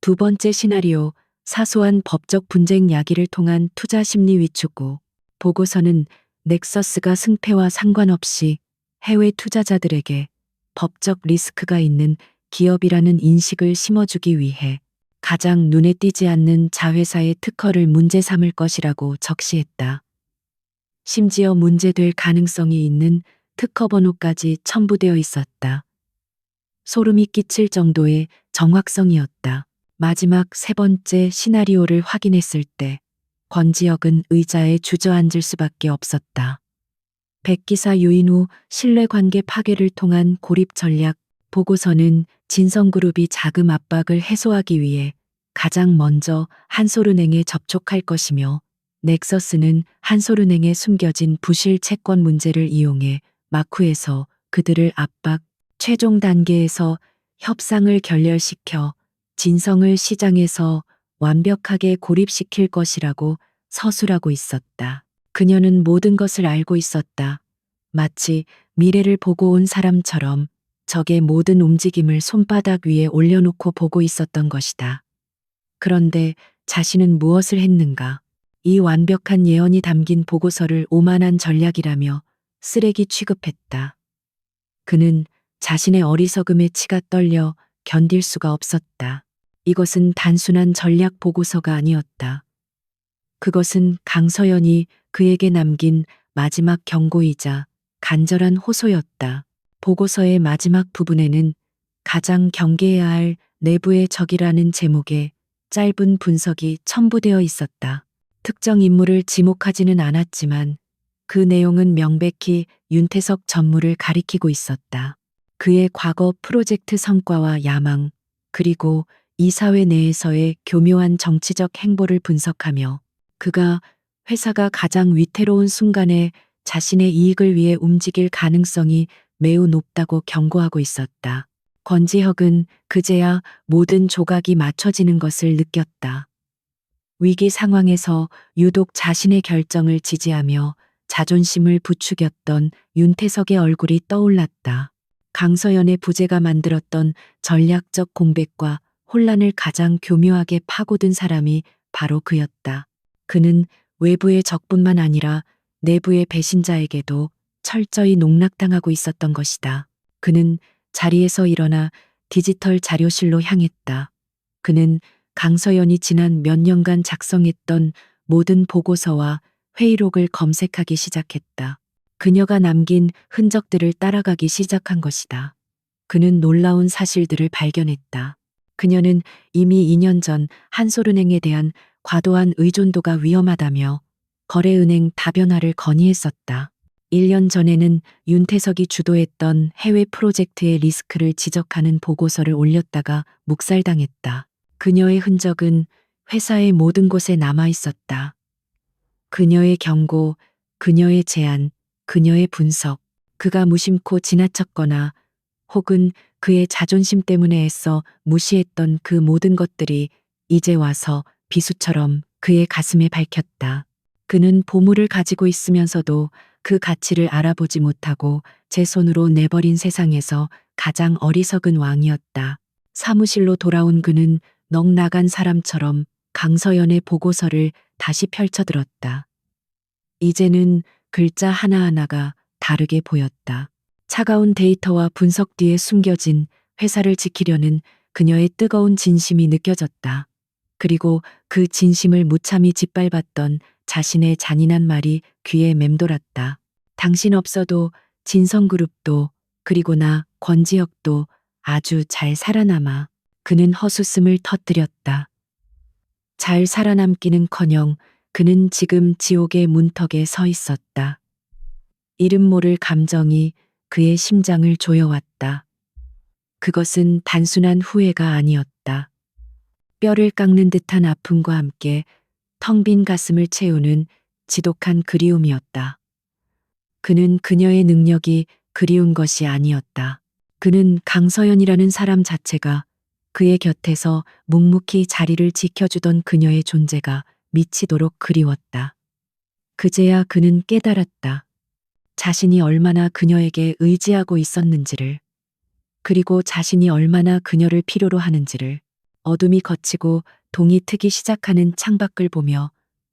두 번째 시나리오, 사소한 법적 분쟁 야기를 통한 투자 심리 위축구. 보고서는 넥서스가 승패와 상관없이 해외 투자자들에게 법적 리스크가 있는 기업이라는 인식을 심어주기 위해 가장 눈에 띄지 않는 자회사의 특허를 문제 삼을 것이라고 적시했다. 심지어 문제될 가능성이 있는 특허 번호까지 첨부되어 있었다. 소름이 끼칠 정도의 정확성이었다. 마지막 세 번째 시나리오를 확인했을 때 권지혁은 의자에 주저앉을 수밖에 없었다. 백기사 유인 후 신뢰관계 파괴를 통한 고립 전략. 보고서는 진성그룹이 자금 압박을 해소하기 위해 가장 먼저 한솔은행에 접촉할 것이며 넥서스는 한솔은행에 숨겨진 부실 채권 문제를 이용해 마쿠에서 그들을 압박, 최종 단계에서 협상을 결렬시켜 진성을 시장에서 완벽하게 고립시킬 것이라고 서술하고 있었다. 그녀는 모든 것을 알고 있었다. 마치 미래를 보고 온 사람처럼 적의 모든 움직임을 손바닥 위에 올려놓고 보고 있었던 것이다. 그런데 자신은 무엇을 했는가? 이 완벽한 예언이 담긴 보고서를 오만한 전략이라며 쓰레기 취급했다. 그는 자신의 어리석음에 치가 떨려 견딜 수가 없었다. 이것은 단순한 전략 보고서가 아니었다. 그것은 강서연이 그에게 남긴 마지막 경고이자 간절한 호소였다. 보고서의 마지막 부분에는 가장 경계해야 할 내부의 적이라는 제목의 짧은 분석이 첨부되어 있었다. 특정 인물을 지목하지는 않았지만 그 내용은 명백히 윤태석 전무를 가리키고 있었다. 그의 과거 프로젝트 성과와 야망, 그리고 이 사회 내에서의 교묘한 정치적 행보를 분석하며 그가 회사가 가장 위태로운 순간에 자신의 이익을 위해 움직일 가능성이 매우 높다고 경고하고 있었다. 권지혁은 그제야 모든 조각이 맞춰지는 것을 느꼈다. 위기 상황에서 유독 자신의 결정을 지지하며 자존심을 부추겼던 윤태석의 얼굴이 떠올랐다. 강서연의 부재가 만들었던 전략적 공백과 혼란을 가장 교묘하게 파고든 사람이 바로 그였다. 그는 외부의 적뿐만 아니라 내부의 배신자에게도 철저히 농락당하고 있었던 것이다. 그는 자리에서 일어나 디지털 자료실로 향했다. 그는 강서연이 지난 몇 년간 작성했던 모든 보고서와 회의록을 검색하기 시작했다. 그녀가 남긴 흔적들을 따라가기 시작한 것이다. 그는 놀라운 사실들을 발견했다. 그녀는 이미 2년 전 한솔은행에 대한 과도한 의존도가 위험하다며 거래은행 다변화를 건의했었다. 1년 전에는 윤태석이 주도했던 해외 프로젝트의 리스크를 지적하는 보고서를 올렸다가 묵살당했다. 그녀의 흔적은 회사의 모든 곳에 남아 있었다. 그녀의 경고, 그녀의 제안, 그녀의 분석, 그가 무심코 지나쳤거나 혹은 그의 자존심 때문에 애써 무시했던 그 모든 것들이 이제 와서 비수처럼 그의 가슴에 밝혔다. 그는 보물을 가지고 있으면서도 그 가치를 알아보지 못하고 제 손으로 내버린 세상에서 가장 어리석은 왕이었다. 사무실로 돌아온 그는 넋 나간 사람처럼 강서연의 보고서를 다시 펼쳐들었다. 이제는 글자 하나하나가 다르게 보였다. 차가운 데이터와 분석 뒤에 숨겨진 회사를 지키려는 그녀의 뜨거운 진심이 느껴졌다. 그리고 그 진심을 무참히 짓밟았던 자신의 잔인한 말이 귀에 맴돌았다. 당신 없어도 진성그룹도 그리고 나 권지혁도 아주 잘 살아남아. 그는 헛웃음을 터뜨렸다. 잘 살아남기는커녕 그는 지금 지옥의 문턱에 서 있었다. 이름 모를 감정이 그의 심장을 조여왔다. 그것은 단순한 후회가 아니었다. 뼈를 깎는 듯한 아픔과 함께 텅 빈 가슴을 채우는 지독한 그리움이었다. 그는 그녀의 능력이 그리운 것이 아니었다. 그는 강서연이라는 사람 자체가 그의 곁에서 묵묵히 자리를 지켜주던 그녀의 존재가 미치도록 그리웠다. 그제야 그는 깨달았다. 자신이 얼마나 그녀에게 의지하고 있었는지를, 그리고 자신이 얼마나 그녀를 필요로 하는지를. 어둠이 걷히고 동이 트기 시작하는 창밖을 보며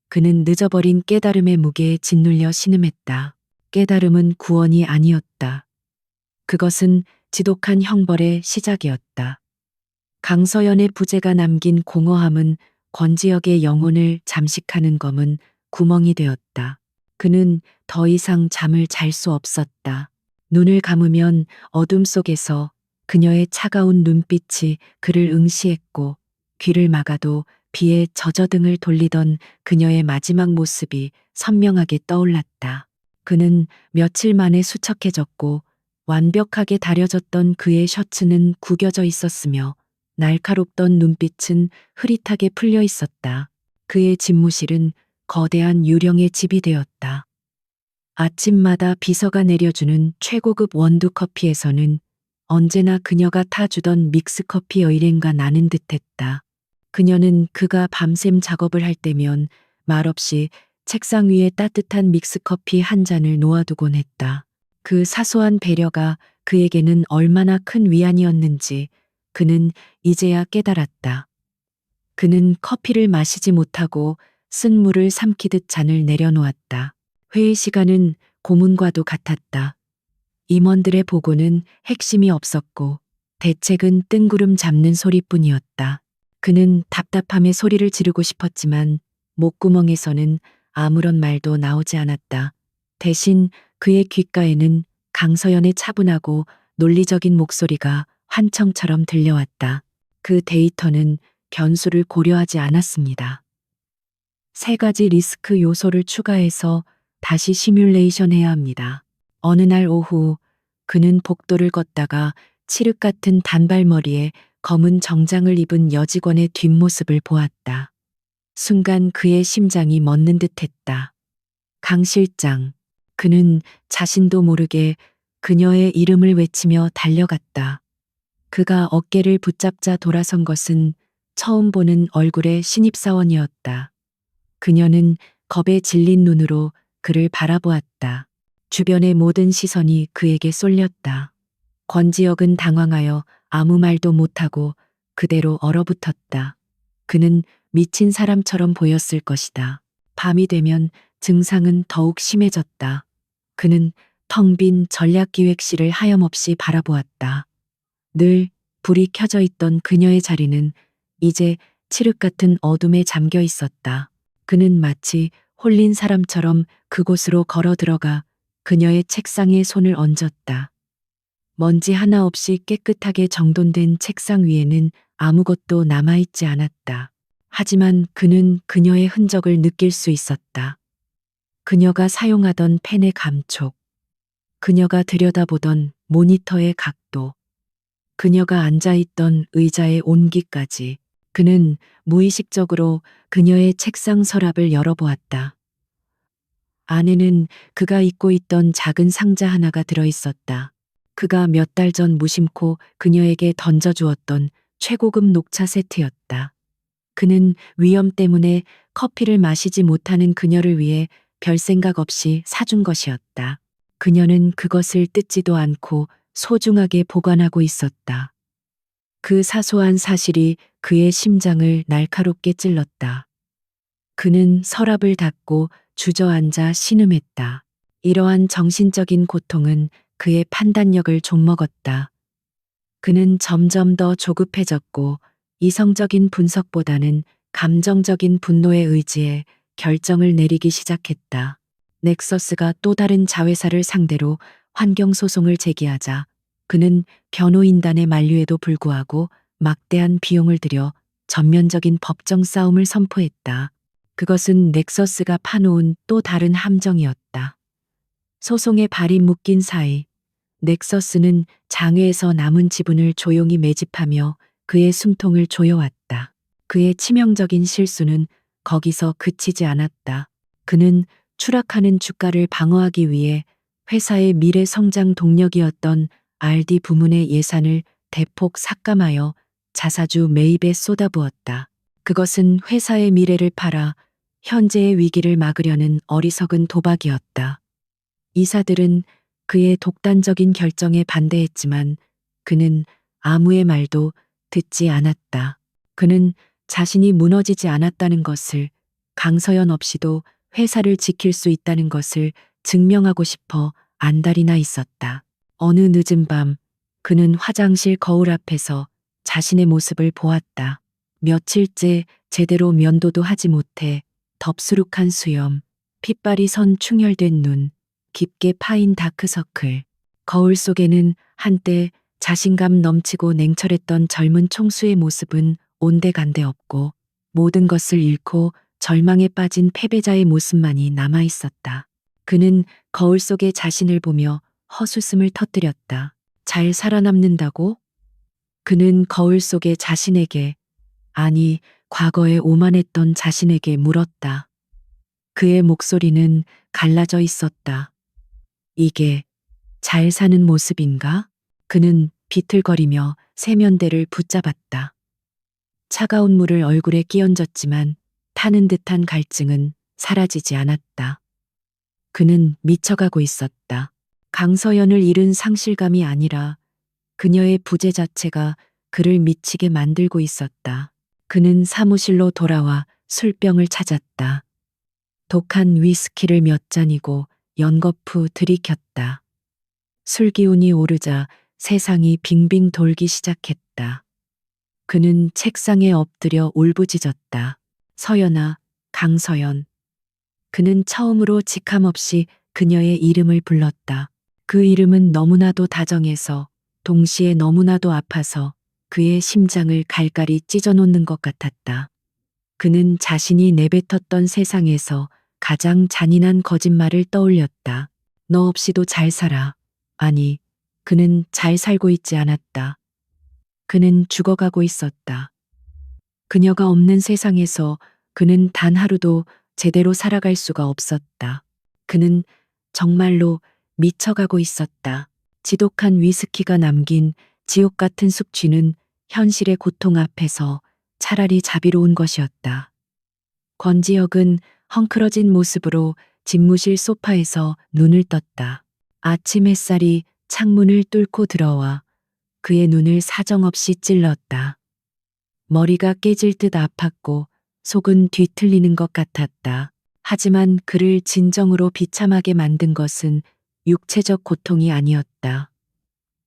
그는 늦어버린 깨달음의 무게에 짓눌려 신음했다. 깨달음은 구원이 아니었다. 그것은 지독한 형벌의 시작이었다. 강서연의 부재가 남긴 공허함은 권지혁의 영혼을 잠식하는 검은 구멍이 되었다. 그는 더 이상 잠을 잘 수 없었다. 눈을 감으면 어둠 속에서 그녀의 차가운 눈빛이 그를 응시했고, 귀를 막아도 비에 젖어등을 돌리던 그녀의 마지막 모습이 선명하게 떠올랐다. 그는 며칠 만에 수척해졌고 완벽하게 다려졌던 그의 셔츠는 구겨져 있었으며 날카롭던 눈빛은 흐릿하게 풀려 있었다. 그의 집무실은 거대한 유령의 집이 되었다. 아침마다 비서가 내려주는 최고급 원두 커피에서는 언제나 그녀가 타주던 믹스커피의 일행과 나는 듯했다. 그녀는 그가 밤샘 작업을 할 때면 말없이 책상 위에 따뜻한 믹스커피 한 잔을 놓아두곤 했다. 그 사소한 배려가 그에게는 얼마나 큰 위안이었는지 그는 이제야 깨달았다. 그는 커피를 마시지 못하고 쓴 물을 삼키듯 잔을 내려놓았다. 회의 시간은 고문과도 같았다. 임원들의 보고는 핵심이 없었고 대책은 뜬구름 잡는 소리뿐이었다. 그는 답답함에 소리를 지르고 싶었지만 목구멍에서는 아무런 말도 나오지 않았다. 대신 그의 귓가에는 강서연의 차분하고 논리적인 목소리가 환청처럼 들려왔다. 그 데이터는 변수를 고려하지 않았습니다. 3가지 리스크 요소를 추가해서 다시 시뮬레이션 해야 합니다. 어느 날 오후 그는 복도를 걷다가 칠흑 같은 단발머리에 검은 정장을 입은 여직원의 뒷모습을 보았다. 순간 그의 심장이 멎는 듯했다. 강 실장. 그는 자신도 모르게 그녀의 이름을 외치며 달려갔다. 그가 어깨를 붙잡자 돌아선 것은 처음 보는 얼굴의 신입사원이었다. 그녀는 겁에 질린 눈으로 그를 바라보았다. 주변의 모든 시선이 그에게 쏠렸다. 권지혁은 당황하여 아무 말도 못하고 그대로 얼어붙었다. 그는 미친 사람처럼 보였을 것이다. 밤이 되면 증상은 더욱 심해졌다. 그는 텅 빈 전략기획실을 하염없이 바라보았다. 늘 불이 켜져 있던 그녀의 자리는 이제 칠흑 같은 어둠에 잠겨 있었다. 그는 마치 홀린 사람처럼 그곳으로 걸어 들어가 그녀의 책상에 손을 얹었다. 먼지 하나 없이 깨끗하게 정돈된 책상 위에는 아무것도 남아있지 않았다. 하지만 그는 그녀의 흔적을 느낄 수 있었다. 그녀가 사용하던 펜의 감촉, 그녀가 들여다보던 모니터의 각도, 그녀가 앉아있던 의자의 온기까지. 그는 무의식적으로 그녀의 책상 서랍을 열어보았다. 안에는 그가 입고 있던 작은 상자 하나가 들어있었다. 그가 몇 달 전 무심코 그녀에게 던져주었던 최고급 녹차 세트였다. 그는 위험 때문에 커피를 마시지 못하는 그녀를 위해 별 생각 없이 사준 것이었다. 그녀는 그것을 뜯지도 않고 소중하게 보관하고 있었다. 그 사소한 사실이 그의 심장을 날카롭게 찔렀다. 그는 서랍을 닫고 주저앉아 신음했다. 이러한 정신적인 고통은 그의 판단력을 좀먹었다. 그는 점점 더 조급해졌고 이성적인 분석보다는 감정적인 분노에 의지해 결정을 내리기 시작했다. 넥서스가 또 다른 자회사를 상대로 환경소송을 제기하자 그는 변호인단의 만류에도 불구하고 막대한 비용을 들여 전면적인 법정 싸움을 선포했다. 그것은 넥서스가 파놓은 또 다른 함정이었다. 소송의 발이 묶인 사이 넥서스는 장외에서 남은 지분을 조용히 매집하며 그의 숨통을 조여왔다. 그의 치명적인 실수는 거기서 그치지 않았다. 그는 추락하는 주가를 방어하기 위해 회사의 미래 성장 동력이었던 RD 부문의 예산을 대폭 삭감하여 자사주 매입에 쏟아부었다. 그것은 회사의 미래를 팔아 현재의 위기를 막으려는 어리석은 도박이었다. 이사들은 그의 독단적인 결정에 반대했지만 그는 아무의 말도 듣지 않았다. 그는 자신이 무너지지 않았다는 것을, 강서연 없이도 회사를 지킬 수 있다는 것을 증명하고 싶어 안달이나 있었다. 어느 늦은 밤 그는 화장실 거울 앞에서 자신의 모습을 보았다. 며칠째 제대로 면도도 하지 못해 덥수룩한 수염, 핏발이 선 충혈된 눈, 깊게 파인 다크서클. 거울 속에는 한때 자신감 넘치고 냉철했던 젊은 총수의 모습은 온데간데 없고 모든 것을 잃고 절망에 빠진 패배자의 모습만이 남아 있었다. 그는 거울 속의 자신을 보며 헛웃음을 터뜨렸다. 잘 살아남는다고? 그는 거울 속의 자신에게, 아니, 과거에 오만했던 자신에게 물었다. 그의 목소리는 갈라져 있었다. 이게 잘 사는 모습인가? 그는 비틀거리며 세면대를 붙잡았다. 차가운 물을 얼굴에 끼얹었지만 타는 듯한 갈증은 사라지지 않았다. 그는 미쳐가고 있었다. 강서연을 잃은 상실감이 아니라 그녀의 부재 자체가 그를 미치게 만들고 있었다. 그는 사무실로 돌아와 술병을 찾았다. 독한 위스키를 몇 잔이고 연거푸 들이켰다. 술 기운이 오르자 세상이 빙빙 돌기 시작했다. 그는 책상에 엎드려 울부짖었다. 서연아, 강서연. 그는 처음으로 직함없이 그녀의 이름을 불렀다. 그 이름은 너무나도 다정해서 동시에 너무나도 아파서 그의 심장을 갈갈이 찢어놓는 것 같았다. 그는 자신이 내뱉었던 세상에서 가장 잔인한 거짓말을 떠올렸다. 너 없이도 잘 살아. 아니, 그는 잘 살고 있지 않았다. 그는 죽어가고 있었다. 그녀가 없는 세상에서 그는 단 하루도 제대로 살아갈 수가 없었다. 그는 정말로 미쳐가고 있었다. 지독한 위스키가 남긴 지옥 같은 숙취는 현실의 고통 앞에서 차라리 자비로운 것이었다. 권지혁은 헝클어진 모습으로 집무실 소파에서 눈을 떴다. 아침 햇살이 창문을 뚫고 들어와 그의 눈을 사정없이 찔렀다. 머리가 깨질 듯 아팠고 속은 뒤틀리는 것 같았다. 하지만 그를 진정으로 비참하게 만든 것은 육체적 고통이 아니었다.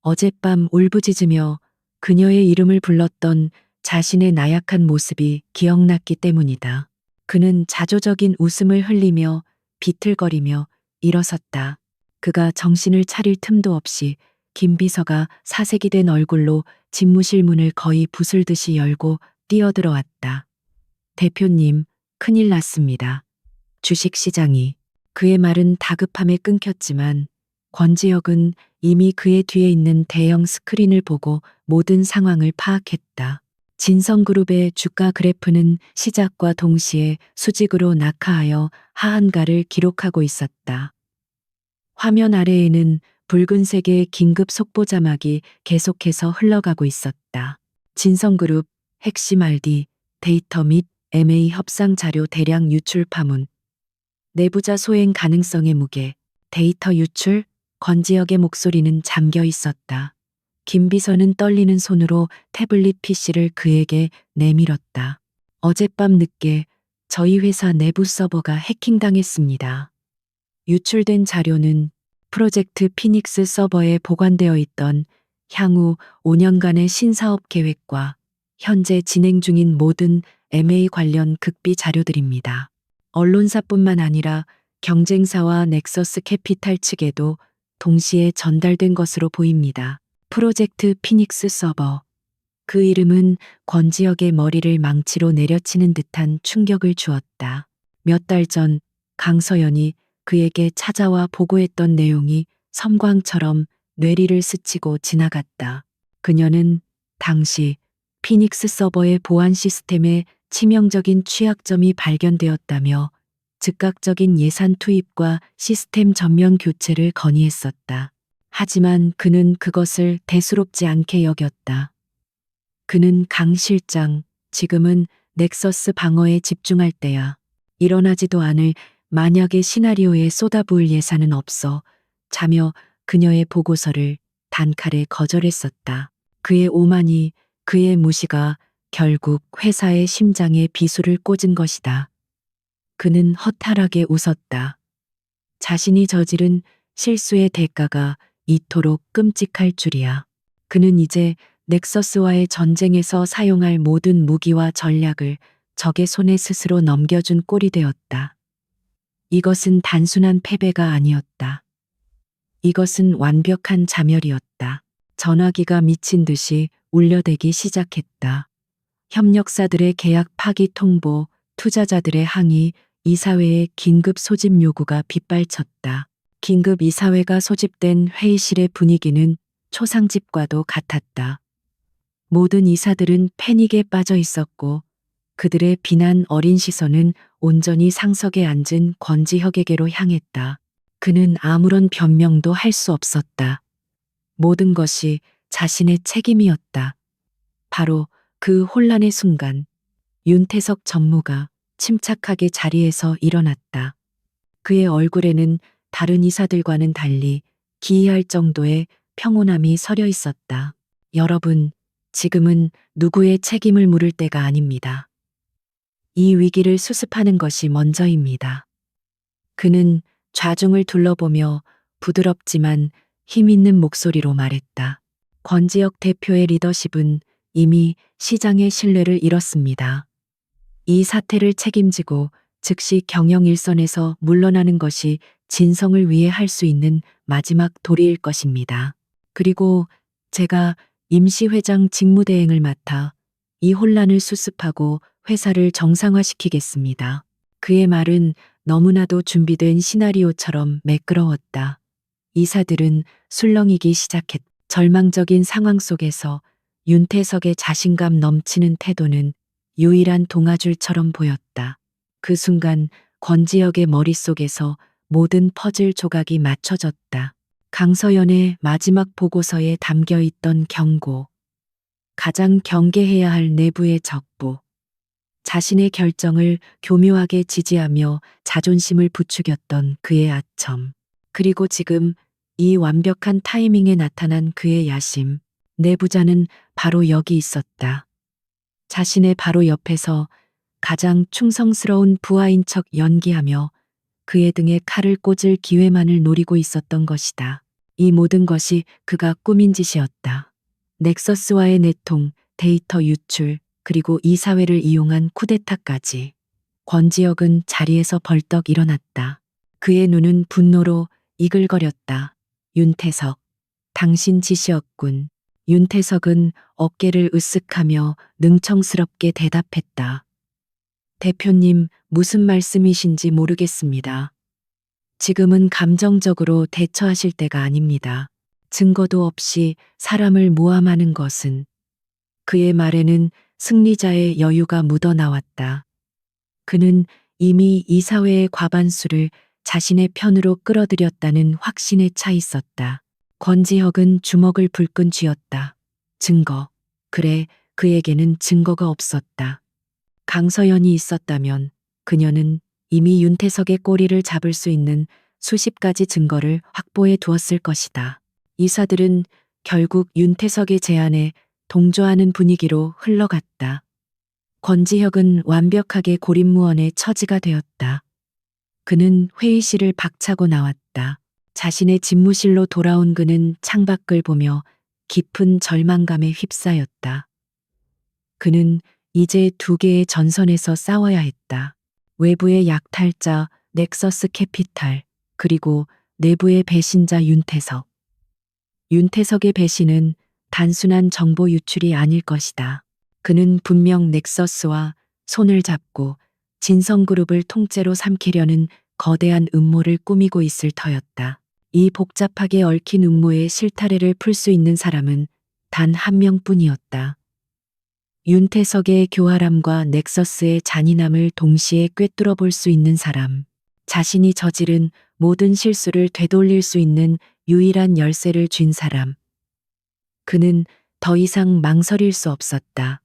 어젯밤 울부짖으며 그녀의 이름을 불렀던 자신의 나약한 모습이 기억났기 때문이다. 그는 자조적인 웃음을 흘리며 비틀거리며 일어섰다. 그가 정신을 차릴 틈도 없이 김 비서가 사색이 된 얼굴로 집무실 문을 거의 부술듯이 열고 뛰어들어왔다. 대표님, 큰일 났습니다. 주식시장이. 그의 말은 다급함에 끊겼지만 권지혁은 이미 그의 뒤에 있는 대형 스크린을 보고 모든 상황을 파악했다. 진성그룹의 주가 그래프는 시작과 동시에 수직으로 낙하하여 하한가를 기록하고 있었다. 화면 아래에는 붉은색의 긴급 속보 자막이 계속해서 흘러가고 있었다. 진성그룹 핵심 RD 데이터 및 MA 협상 자료 대량 유출 파문. 내부자 소행 가능성의 무게, 데이터 유출, 권지혁의 목소리는 잠겨 있었다. 김 비서는 떨리는 손으로 태블릿 PC를 그에게 내밀었다. 어젯밤 늦게 저희 회사 내부 서버가 해킹당했습니다. 유출된 자료는 프로젝트 피닉스 서버에 보관되어 있던 향후 5년간의 신사업 계획과 현재 진행 중인 모든 MA 관련 극비 자료들입니다. 언론사뿐만 아니라 경쟁사와 넥서스 캐피탈 측에도 동시에 전달된 것으로 보입니다. 프로젝트 피닉스 서버. 그 이름은 권지혁의 머리를 망치로 내려치는 듯한 충격을 주었다. 몇 달 전 강서연이 그에게 찾아와 보고했던 내용이 섬광처럼 뇌리를 스치고 지나갔다. 그녀는 당시 피닉스 서버의 보안 시스템에 치명적인 취약점이 발견되었다며 즉각적인 예산 투입과 시스템 전면 교체를 건의했었다. 하지만 그는 그것을 대수롭지 않게 여겼다. 그는 강 실장, 지금은 넥서스 방어에 집중할 때야. 일어나지도 않을 만약의 시나리오에 쏟아부을 예산은 없어. 자며 그녀의 보고서를 단칼에 거절했었다. 그의 오만이, 그의 무시가 결국 회사의 심장에 비수를 꽂은 것이다. 그는 허탈하게 웃었다. 자신이 저지른 실수의 대가가 이토록 끔찍할 줄이야. 그는 이제 넥서스와의 전쟁에서 사용할 모든 무기와 전략을 적의 손에 스스로 넘겨준 꼴이 되었다. 이것은 단순한 패배가 아니었다. 이것은 완벽한 자멸이었다. 전화기가 미친 듯이 울려대기 시작했다. 협력사들의 계약 파기 통보, 투자자들의 항의, 이사회의 긴급 소집 요구가 빗발쳤다. 긴급 이사회가 소집된 회의실의 분위기는 초상집과도 같았다. 모든 이사들은 패닉에 빠져 있었고 그들의 비난 어린 시선은 온전히 상석에 앉은 권지혁에게로 향했다. 그는 아무런 변명도 할 수 없었다. 모든 것이 자신의 책임이었다. 바로 그 혼란의 순간 윤태석 전무가 침착하게 자리에서 일어났다. 그의 얼굴에는 다른 이사들과는 달리 기이할 정도의 평온함이 서려 있었다. 여러분, 지금은 누구의 책임을 물을 때가 아닙니다. 이 위기를 수습하는 것이 먼저입니다. 그는 좌중을 둘러보며 부드럽지만 힘있는 목소리로 말했다. 권지혁 대표의 리더십은 이미 시장의 신뢰를 잃었습니다. 이 사태를 책임지고 즉시 경영 일선에서 물러나는 것이 진성을 위해 할 수 있는 마지막 도리일 것입니다. 그리고 제가 임시회장 직무대행을 맡아 이 혼란을 수습하고 회사를 정상화시키겠습니다. 그의 말은 너무나도 준비된 시나리오처럼 매끄러웠다. 이사들은 술렁이기 시작했다. 절망적인 상황 속에서 윤태석의 자신감 넘치는 태도는 유일한 동아줄처럼 보였다. 그 순간 권지혁의 머릿속에서 모든 퍼즐 조각이 맞춰졌다. 강서연의 마지막 보고서에 담겨 있던 경고. 가장 경계해야 할 내부의 적부. 자신의 결정을 교묘하게 지지하며 자존심을 부추겼던 그의 아첨. 그리고 지금 이 완벽한 타이밍에 나타난 그의 야심. 내부자는 바로 여기 있었다. 자신의 바로 옆에서 가장 충성스러운 부하인 척 연기하며 그의 등에 칼을 꽂을 기회만을 노리고 있었던 것이다. 이 모든 것이 그가 꾸민 짓이었다. 넥서스와의 내통, 데이터 유출, 그리고 이 사회를 이용한 쿠데타까지. 권지혁은 자리에서 벌떡 일어났다. 그의 눈은 분노로 이글거렸다. 윤태석, 당신 짓이었군. 윤태석은 어깨를 으쓱하며 능청스럽게 대답했다. 대표님, 무슨 말씀이신지 모르겠습니다. 지금은 감정적으로 대처하실 때가 아닙니다. 증거도 없이 사람을 모함하는 것은. 그의 말에는 승리자의 여유가 묻어나왔다. 그는 이미 이 사회의 과반수를 자신의 편으로 끌어들였다는 확신에 차 있었다. 권지혁은 주먹을 불끈 쥐었다. 증거. 그래, 그에게는 증거가 없었다. 강서연이 있었다면 그녀는 이미 윤태석의 꼬리를 잡을 수 있는 수십 가지 증거를 확보해 두었을 것이다. 이사들은 결국 윤태석의 제안에 동조하는 분위기로 흘러갔다. 권지혁은 완벽하게 고립무원의 처지가 되었다. 그는 회의실을 박차고 나왔다. 자신의 집무실로 돌아온 그는 창밖을 보며 깊은 절망감에 휩싸였다. 그는 이제 두 개의 전선에서 싸워야 했다. 외부의 약탈자 넥서스 캐피탈, 그리고 내부의 배신자 윤태석. 윤태석의 배신은 단순한 정보 유출이 아닐 것이다. 그는 분명 넥서스와 손을 잡고 진성그룹을 통째로 삼키려는 거대한 음모를 꾸미고 있을 터였다. 이 복잡하게 얽힌 음모의 실타래를 풀 수 있는 사람은 단 한 명뿐이었다. 윤태석의 교활함과 넥서스의 잔인함을 동시에 꿰뚫어 볼 수 있는 사람. 자신이 저지른 모든 실수를 되돌릴 수 있는 유일한 열쇠를 쥔 사람. 그는 더 이상 망설일 수 없었다.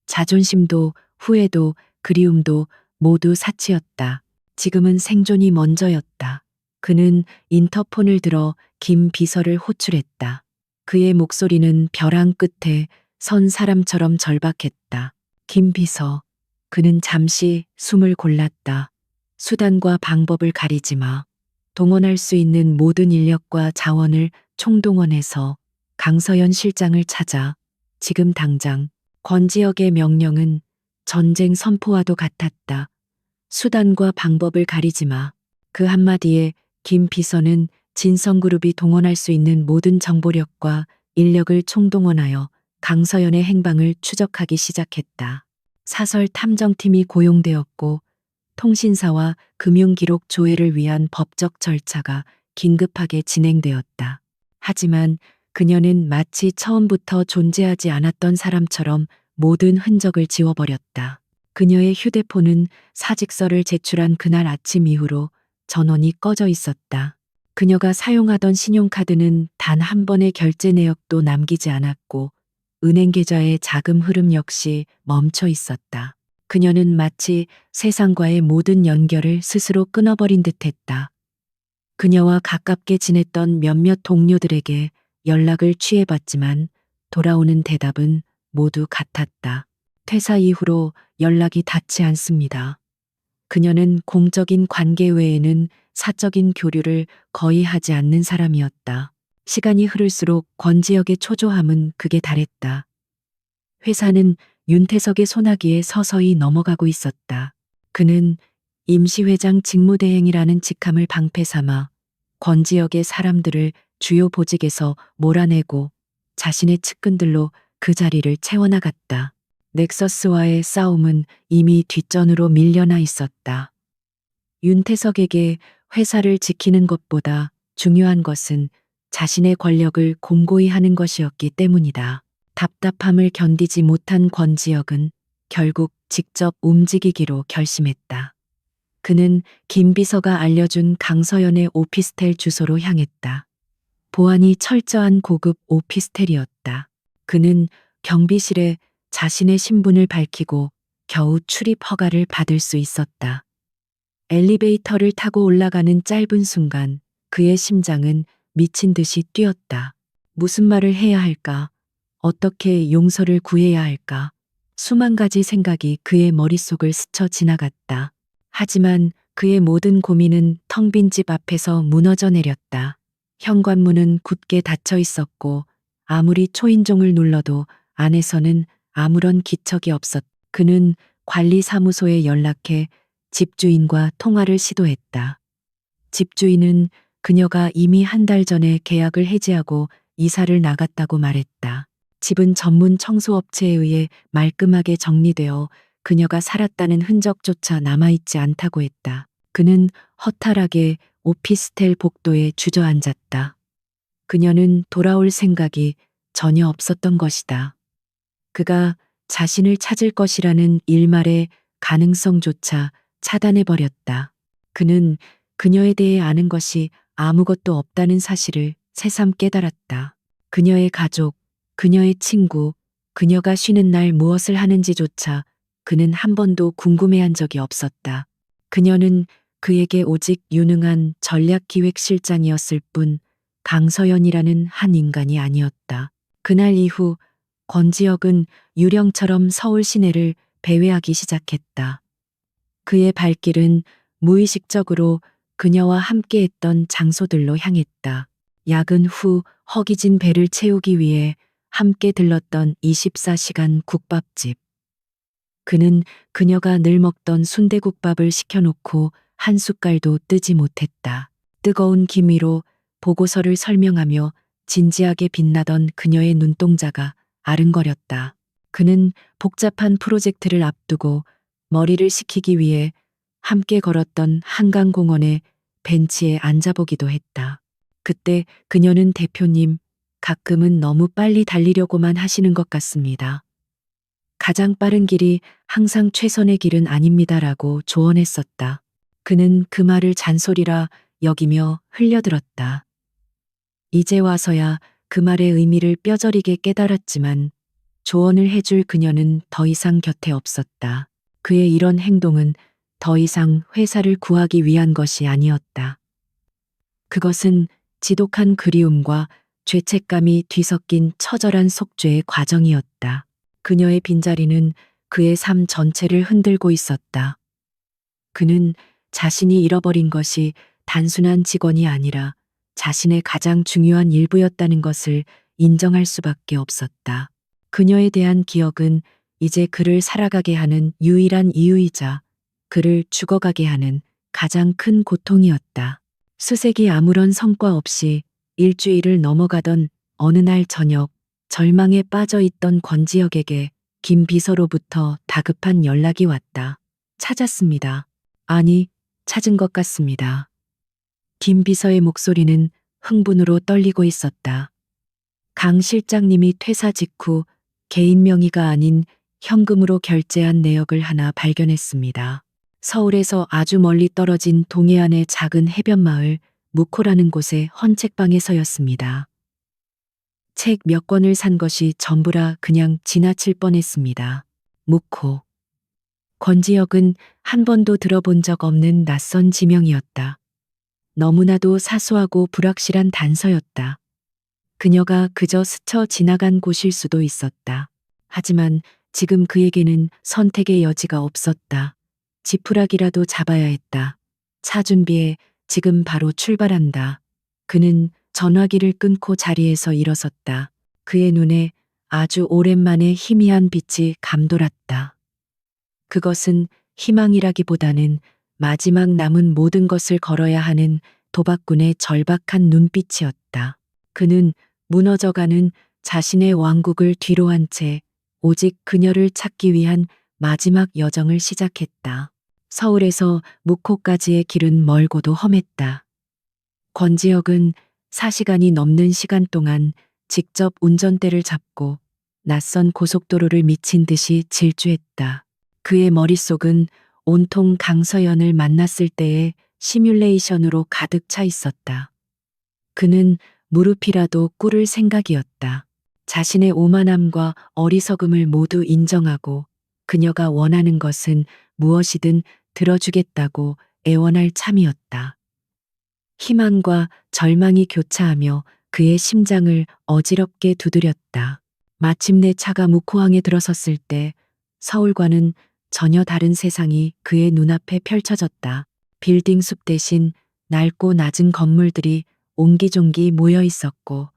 자존심도 후회도 그리움도 모두 사치였다. 지금은 생존이 먼저였다. 그는 인터폰을 들어 김 비서를 호출했다. 그의 목소리는 벼랑 끝에 선 사람처럼 절박했다. 김 비서. 그는 잠시 숨을 골랐다. 수단과 방법을 가리지 마. 동원할 수 있는 모든 인력과 자원을 총동원해서 강서연 실장을 찾아. 지금 당장. 권지혁의 명령은 전쟁 선포와도 같았다. 수단과 방법을 가리지 마. 그 한마디에 김 비서는 진성그룹이 동원할 수 있는 모든 정보력과 인력을 총동원하여 강서연의 행방을 추적하기 시작했다. 사설 탐정팀이 고용되었고 통신사와 금융기록 조회를 위한 법적 절차가 긴급하게 진행되었다. 하지만 그녀는 마치 처음부터 존재하지 않았던 사람처럼 모든 흔적을 지워버렸다. 그녀의 휴대폰은 사직서를 제출한 그날 아침 이후로 전원이 꺼져 있었다. 그녀가 사용하던 신용카드는 단 한 번의 결제 내역도 남기지 않았고 은행 계좌의 자금 흐름 역시 멈춰 있었다. 그녀는 마치 세상과의 모든 연결을 스스로 끊어버린 듯했다. 그녀와 가깝게 지냈던 몇몇 동료들에게 연락을 취해봤지만 돌아오는 대답은 모두 같았다. 퇴사 이후로 연락이 닿지 않습니다. 그녀는 공적인 관계 외에는 사적인 교류를 거의 하지 않는 사람이었다. 시간이 흐를수록 권지혁의 초조함은 극에 달했다. 회사는 윤태석의 소나기에 서서히 넘어가고 있었다. 그는 임시회장 직무대행이라는 직함을 방패 삼아 권지혁의 사람들을 주요 보직에서 몰아내고 자신의 측근들로 그 자리를 채워나갔다. 넥서스와의 싸움은 이미 뒷전으로 밀려나 있었다. 윤태석에게 회사를 지키는 것보다 중요한 것은 자신의 권력을 공고히 하는 것이었기 때문이다. 답답함을 견디지 못한 권지혁은 결국 직접 움직이기로 결심했다. 그는 김 비서가 알려준 강서연의 오피스텔 주소로 향했다. 보안이 철저한 고급 오피스텔이었다. 그는 경비실에 자신의 신분을 밝히고 겨우 출입 허가를 받을 수 있었다. 엘리베이터를 타고 올라가는 짧은 순간 그의 심장은 미친 듯이 뛰었다. 무슨 말을 해야 할까? 어떻게 용서를 구해야 할까? 수만 가지 생각이 그의 머릿속을 스쳐 지나갔다. 하지만 그의 모든 고민은 텅 빈 집 앞에서 무너져 내렸다. 현관문은 굳게 닫혀 있었고 아무리 초인종을 눌러도 안에서는 아무런 기척이 없었다. 그는 관리사무소에 연락해 집주인과 통화를 시도했다. 집주인은 그녀가 이미 한 달 전에 계약을 해지하고 이사를 나갔다고 말했다. 집은 전문 청소업체에 의해 말끔하게 정리되어 그녀가 살았다는 흔적조차 남아있지 않다고 했다. 그는 허탈하게 오피스텔 복도에 주저앉았다. 그녀는 돌아올 생각이 전혀 없었던 것이다. 그가 자신을 찾을 것이라는 일말의 가능성조차 차단해버렸다. 그는 그녀에 대해 아는 것이 아무것도 없다는 사실을 새삼 깨달았다. 그녀의 가족, 그녀의 친구, 그녀가 쉬는 날 무엇을 하는지조차 그는 한 번도 궁금해한 적이 없었다. 그녀는 그에게 오직 유능한 전략기획실장이었을 뿐 강서연이라는 한 인간이 아니었다. 그날 이후 권지혁은 유령처럼 서울 시내를 배회하기 시작했다. 그의 발길은 무의식적으로 그녀와 함께했던 장소들로 향했다. 야근 후 허기진 배를 채우기 위해 함께 들렀던 24시간 국밥집. 그는 그녀가 늘 먹던 순대국밥을 시켜놓고 한 숟갈도 뜨지 못했다. 뜨거운 기미로 보고서를 설명하며 진지하게 빛나던 그녀의 눈동자가 아른거렸다. 그는 복잡한 프로젝트를 앞두고 머리를 식히기 위해 함께 걸었던 한강공원의 벤치에 앉아보기도 했다. 그때 그녀는 대표님, 가끔은 너무 빨리 달리려고만 하시는 것 같습니다. 가장 빠른 길이 항상 최선의 길은 아닙니다라고 조언했었다. 그는 그 말을 잔소리라 여기며 흘려들었다. 이제 와서야 그 말의 의미를 뼈저리게 깨달았지만 조언을 해줄 그녀는 더 이상 곁에 없었다. 그의 이런 행동은 더 이상 회사를 구하기 위한 것이 아니었다. 그것은 지독한 그리움과 죄책감이 뒤섞인 처절한 속죄의 과정이었다. 그녀의 빈자리는 그의 삶 전체를 흔들고 있었다. 그는 자신이 잃어버린 것이 단순한 직원이 아니라 자신의 가장 중요한 일부였다는 것을 인정할 수밖에 없었다. 그녀에 대한 기억은 이제 그를 살아가게 하는 유일한 이유이자 그를 죽어가게 하는 가장 큰 고통이었다. 수색이 아무런 성과 없이 일주일을 넘어가던 어느 날 저녁 절망에 빠져 있던 권지혁에게 김 비서로부터 다급한 연락이 왔다. 찾았습니다. 아니, 찾은 것 같습니다. 김 비서의 목소리는 흥분으로 떨리고 있었다. 강 실장님이 퇴사 직후 개인 명의가 아닌 현금으로 결제한 내역을 하나 발견했습니다. 서울에서 아주 멀리 떨어진 동해안의 작은 해변 마을 무코라는 곳의 헌책방에서였습니다. 책 몇 권을 산 것이 전부라 그냥 지나칠 뻔했습니다. 무코. 권지혁은 한 번도 들어본 적 없는 낯선 지명이었다. 너무나도 사소하고 불확실한 단서였다. 그녀가 그저 스쳐 지나간 곳일 수도 있었다. 하지만 지금 그에게는 선택의 여지가 없었다. 지푸라기라도 잡아야 했다. 차 준비해, 지금 바로 출발한다. 그는 전화기를 끊고 자리에서 일어섰다. 그의 눈에 아주 오랜만에 희미한 빛이 감돌았다. 그것은 희망이라기보다는 마지막 남은 모든 것을 걸어야 하는 도박꾼의 절박한 눈빛이었다. 그는 무너져가는 자신의 왕국을 뒤로한 채 오직 그녀를 찾기 위한 마지막 여정을 시작했다. 서울에서 묵호까지의 길은 멀고도 험했다. 권지혁은 4시간이 넘는 시간 동안 직접 운전대를 잡고 낯선 고속도로를 미친 듯이 질주했다. 그의 머릿속은 온통 강서연을 만났을 때의 시뮬레이션으로 가득 차 있었다. 그는 무릎이라도 꿇을 생각이었다. 자신의 오만함과 어리석음을 모두 인정하고 그녀가 원하는 것은 무엇이든 들어주겠다고 애원할 참이었다. 희망과 절망이 교차하며 그의 심장을 어지럽게 두드렸다. 마침내 차가 묵호항에 들어섰을 때 서울과는 전혀 다른 세상이 그의 눈앞에 펼쳐졌다. 빌딩 숲 대신 낡고 낮은 건물들이 옹기종기 모여 있었고,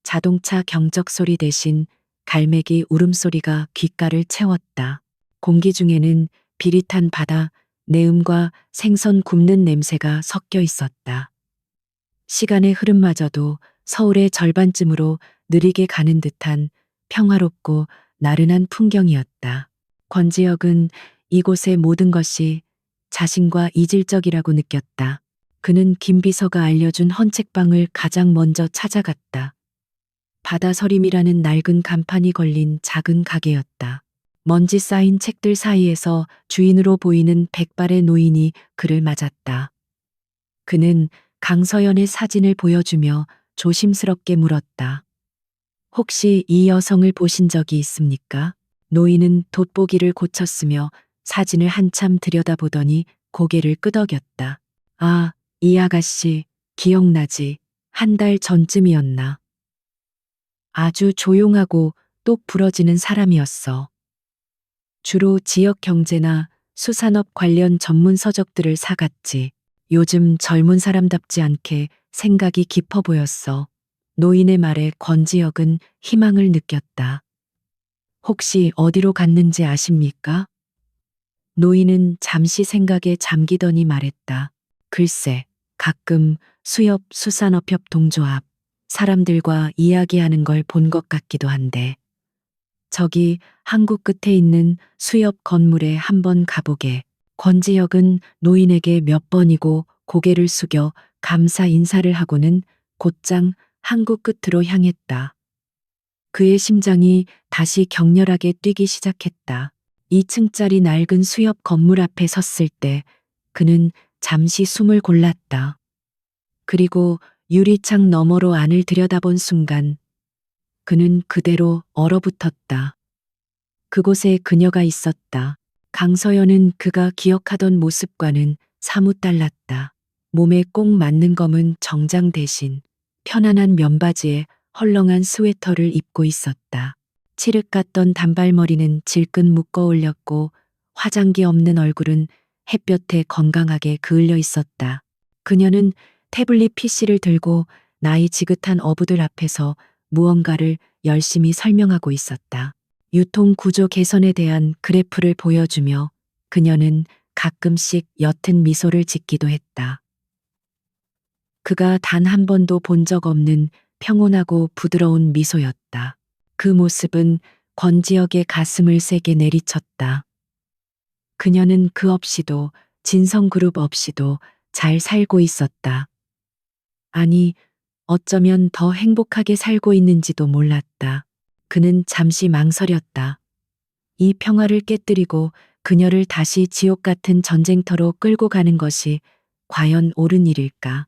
자동차 경적 소리 대신 갈매기 울음소리가 귓가를 채웠다. 공기 중에는 비릿한 바다 내음과 생선 굽는 냄새가 섞여 있었다. 시간의 흐름마저도 서울의 절반쯤으로 느리게 가는 듯한 평화롭고 나른한 풍경이었다. 권지혁은 이곳의 모든 것이 자신과 이질적이라고 느꼈다. 그는 김비서가 알려준 헌책방을 가장 먼저 찾아갔다. 바다서림이라는 낡은 간판이 걸린 작은 가게였다. 먼지 쌓인 책들 사이에서 주인으로 보이는 백발의 노인이 그를 맞았다. 그는 강서연의 사진을 보여주며 조심스럽게 물었다. 혹시 이 여성을 보신 적이 있습니까? 노인은 돋보기를 고쳤으며 사진을 한참 들여다보더니 고개를 끄덕였다. 아, 이 아가씨, 기억나지? 한 달 전쯤이었나? 아주 조용하고 똑 부러지는 사람이었어. 주로 지역 경제나 수산업 관련 전문 서적들을 사갔지. 요즘 젊은 사람답지 않게 생각이 깊어 보였어. 노인의 말에 권지혁은 희망을 느꼈다. 혹시 어디로 갔는지 아십니까? 노인은 잠시 생각에 잠기더니 말했다. 글쎄, 가끔 수협 수산업협 동조합 사람들과 이야기하는 걸 본 것 같기도 한데. 저기 항구 끝에 있는 수협 건물에 한번 가보게. 권지혁은 노인에게 몇 번이고 고개를 숙여 감사 인사를 하고는 곧장 항구 끝으로 향했다. 그의 심장이 다시 격렬하게 뛰기 시작했다. 2층짜리 낡은 수협 건물 앞에 섰을 때 그는 잠시 숨을 골랐다. 그리고 유리창 너머로 안을 들여다본 순간 그는 그대로 얼어붙었다. 그곳에 그녀가 있었다. 강서연은 그가 기억하던 모습과는 사뭇 달랐다. 몸에 꼭 맞는 검은 정장 대신 편안한 면바지에 헐렁한 스웨터를 입고 있었다. 칠흑 같던 단발머리는 질끈 묶어 올렸고 화장기 없는 얼굴은 햇볕에 건강하게 그을려 있었다. 그녀는 태블릿 PC를 들고 나이 지긋한 어부들 앞에서 무언가를 열심히 설명하고 있었다. 유통 구조 개선에 대한 그래프를 보여주며 그녀는 가끔씩 옅은 미소를 짓기도 했다. 그가 단 한 번도 본 적 없는 평온하고 부드러운 미소였다. 그 모습은 권지혁의 가슴을 세게 내리쳤다. 그녀는 그 없이도 진성그룹 없이도 잘 살고 있었다. 아니, 어쩌면 더 행복하게 살고 있는지도 몰랐다. 그는 잠시 망설였다. 이 평화를 깨뜨리고 그녀를 다시 지옥 같은 전쟁터로 끌고 가는 것이 과연 옳은 일일까?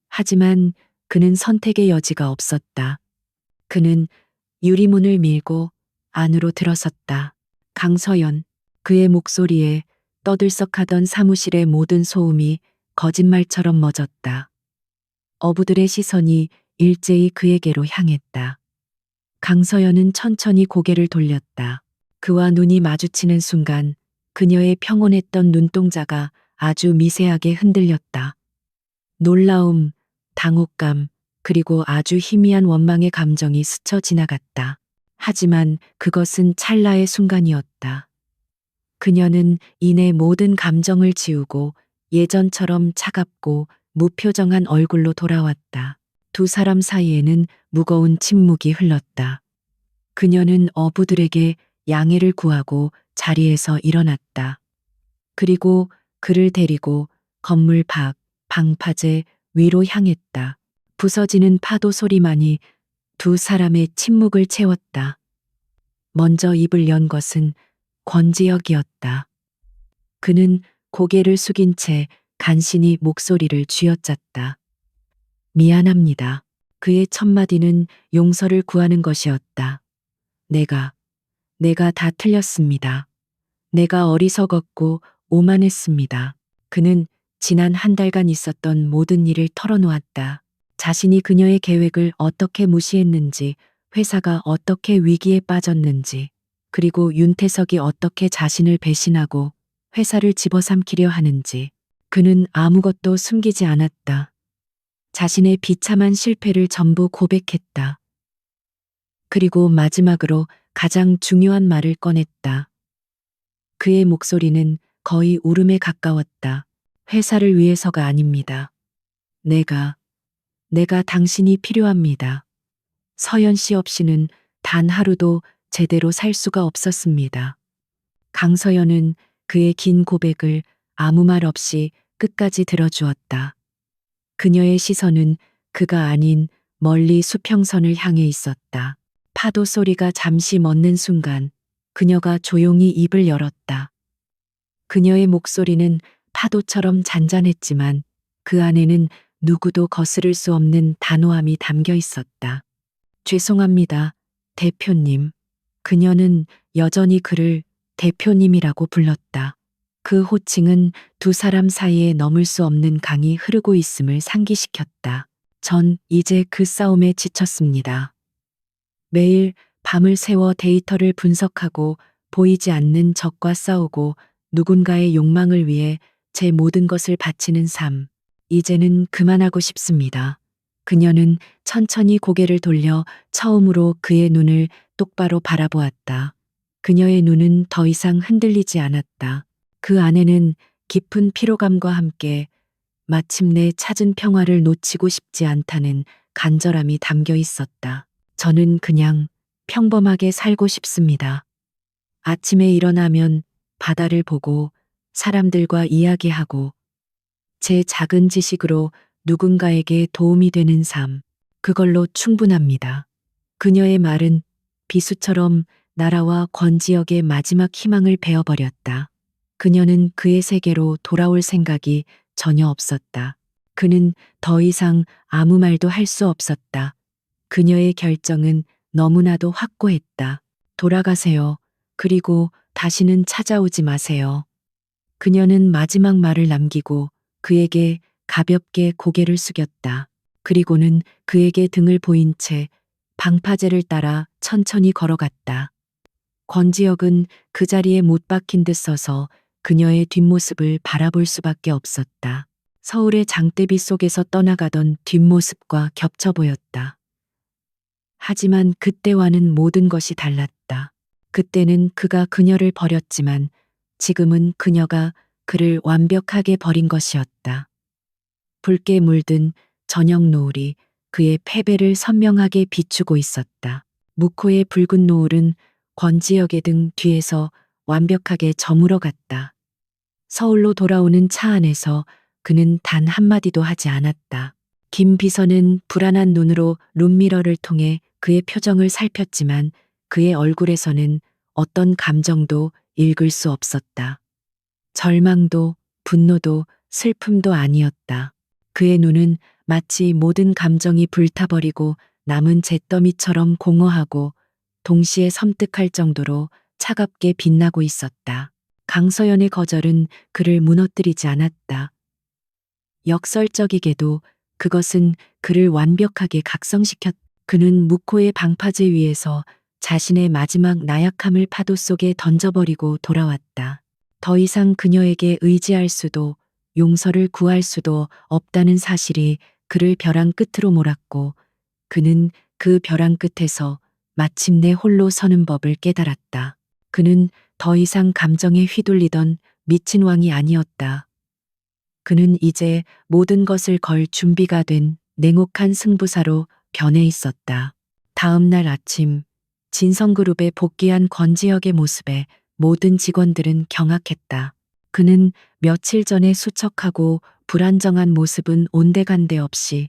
하지만 그는 선택의 여지가 없었다. 그는 유리문을 밀고 안으로 들어섰다. 강서연, 그의 목소리에 떠들썩하던 사무실의 모든 소음이 거짓말처럼 멎었다. 어부들의 시선이 일제히 그에게로 향했다. 강서연은 천천히 고개를 돌렸다. 그와 눈이 마주치는 순간 그녀의 평온했던 눈동자가 아주 미세하게 흔들렸다. 놀라움, 당혹감, 그리고 아주 희미한 원망의 감정이 스쳐 지나갔다. 하지만 그것은 찰나의 순간이었다. 그녀는 이내 모든 감정을 지우고 예전처럼 차갑고 무표정한 얼굴로 돌아왔다. 두 사람 사이에는 무거운 침묵이 흘렀다. 그녀는 어부들에게 양해를 구하고 자리에서 일어났다. 그리고 그를 데리고 건물 밖 방파제 위로 향했다. 부서지는 파도 소리만이 두 사람의 침묵을 채웠다. 먼저 입을 연 것은 권지혁이었다. 그는 고개를 숙인 채 간신히 목소리를 쥐어짰다. 미안합니다. 그의 첫마디는 용서를 구하는 것이었다. 내가 다 틀렸습니다. 내가 어리석었고 오만했습니다. 그는 지난 한 달간 있었던 모든 일을 털어놓았다. 자신이 그녀의 계획을 어떻게 무시했는지, 회사가 어떻게 위기에 빠졌는지, 그리고 윤태석이 어떻게 자신을 배신하고 회사를 집어삼키려 하는지 그는 아무것도 숨기지 않았다. 자신의 비참한 실패를 전부 고백했다. 그리고 마지막으로 가장 중요한 말을 꺼냈다. 그의 목소리는 거의 울음에 가까웠다. 회사를 위해서가 아닙니다. 내가 당신이 필요합니다. 서연 씨 없이는 단 하루도 제대로 살 수가 없었습니다. 강서연은 그의 긴 고백을 아무 말 없이 끝까지 들어주었다. 그녀의 시선은 그가 아닌 멀리 수평선을 향해 있었다. 파도 소리가 잠시 멎는 순간 그녀가 조용히 입을 열었다. 그녀의 목소리는 파도처럼 잔잔했지만 그 안에는 누구도 거스를 수 없는 단호함이 담겨 있었다. 죄송합니다, 대표님. 그녀는 여전히 그를 대표님이라고 불렀다. 그 호칭은 두 사람 사이에 넘을 수 없는 강이 흐르고 있음을 상기시켰다. 전 이제 그 싸움에 지쳤습니다. 매일 밤을 새워 데이터를 분석하고 보이지 않는 적과 싸우고 누군가의 욕망을 위해 제 모든 것을 바치는 삶. 이제는 그만하고 싶습니다. 그녀는 천천히 고개를 돌려 처음으로 그의 눈을 똑바로 바라보았다. 그녀의 눈은 더 이상 흔들리지 않았다. 그 안에는 깊은 피로감과 함께 마침내 찾은 평화를 놓치고 싶지 않다는 간절함이 담겨 있었다. 저는 그냥 평범하게 살고 싶습니다. 아침에 일어나면 바다를 보고 사람들과 이야기하고 제 작은 지식으로 누군가에게 도움이 되는 삶. 그걸로 충분합니다. 그녀의 말은 비수처럼 나라와 권지역의 마지막 희망을 베어버렸다. 그녀는 그의 세계로 돌아올 생각이 전혀 없었다. 그는 더 이상 아무 말도 할 수 없었다. 그녀의 결정은 너무나도 확고했다. 돌아가세요. 그리고 다시는 찾아오지 마세요. 그녀는 마지막 말을 남기고 그에게 가볍게 고개를 숙였다. 그리고는 그에게 등을 보인 채 방파제를 따라 천천히 걸어갔다. 권지혁은 그 자리에 못 박힌 듯 서서 그녀의 뒷모습을 바라볼 수밖에 없었다. 서울의 장대비 속에서 떠나가던 뒷모습과 겹쳐 보였다. 하지만 그때와는 모든 것이 달랐다. 그때는 그가 그녀를 버렸지만 지금은 그녀가 그를 완벽하게 버린 것이었다. 붉게 물든 저녁 노을이 그의 패배를 선명하게 비추고 있었다. 무코의 붉은 노을은 권지혁의 등 뒤에서 완벽하게 저물어 갔다. 서울로 돌아오는 차 안에서 그는 단 한마디도 하지 않았다. 김 비서는 불안한 눈으로 룸미러를 통해 그의 표정을 살폈지만 그의 얼굴에서는 어떤 감정도 읽을 수 없었다. 절망도, 분노도, 슬픔도 아니었다. 그의 눈은 마치 모든 감정이 불타버리고 남은 잿더미처럼 공허하고 동시에 섬뜩할 정도로 차갑게 빛나고 있었다. 강서연의 거절은 그를 무너뜨리지 않았다. 역설적이게도 그것은 그를 완벽하게 각성시켰다. 그는 무코의 방파제 위에서 자신의 마지막 나약함을 파도 속에 던져버리고 돌아왔다. 더 이상 그녀에게 의지할 수도 용서를 구할 수도 없다는 사실이 그를 벼랑 끝으로 몰았고 그는 그 벼랑 끝에서 마침내 홀로 서는 법을 깨달았다. 그는 더 이상 감정에 휘둘리던 미친 왕이 아니었다. 그는 이제 모든 것을 걸 준비가 된 냉혹한 승부사로 변해 있었다. 다음 날 아침 진성그룹에 복귀한 권지혁의 모습에 모든 직원들은 경악했다. 그는 며칠 전에 수척하고 불안정한 모습은 온데간데 없이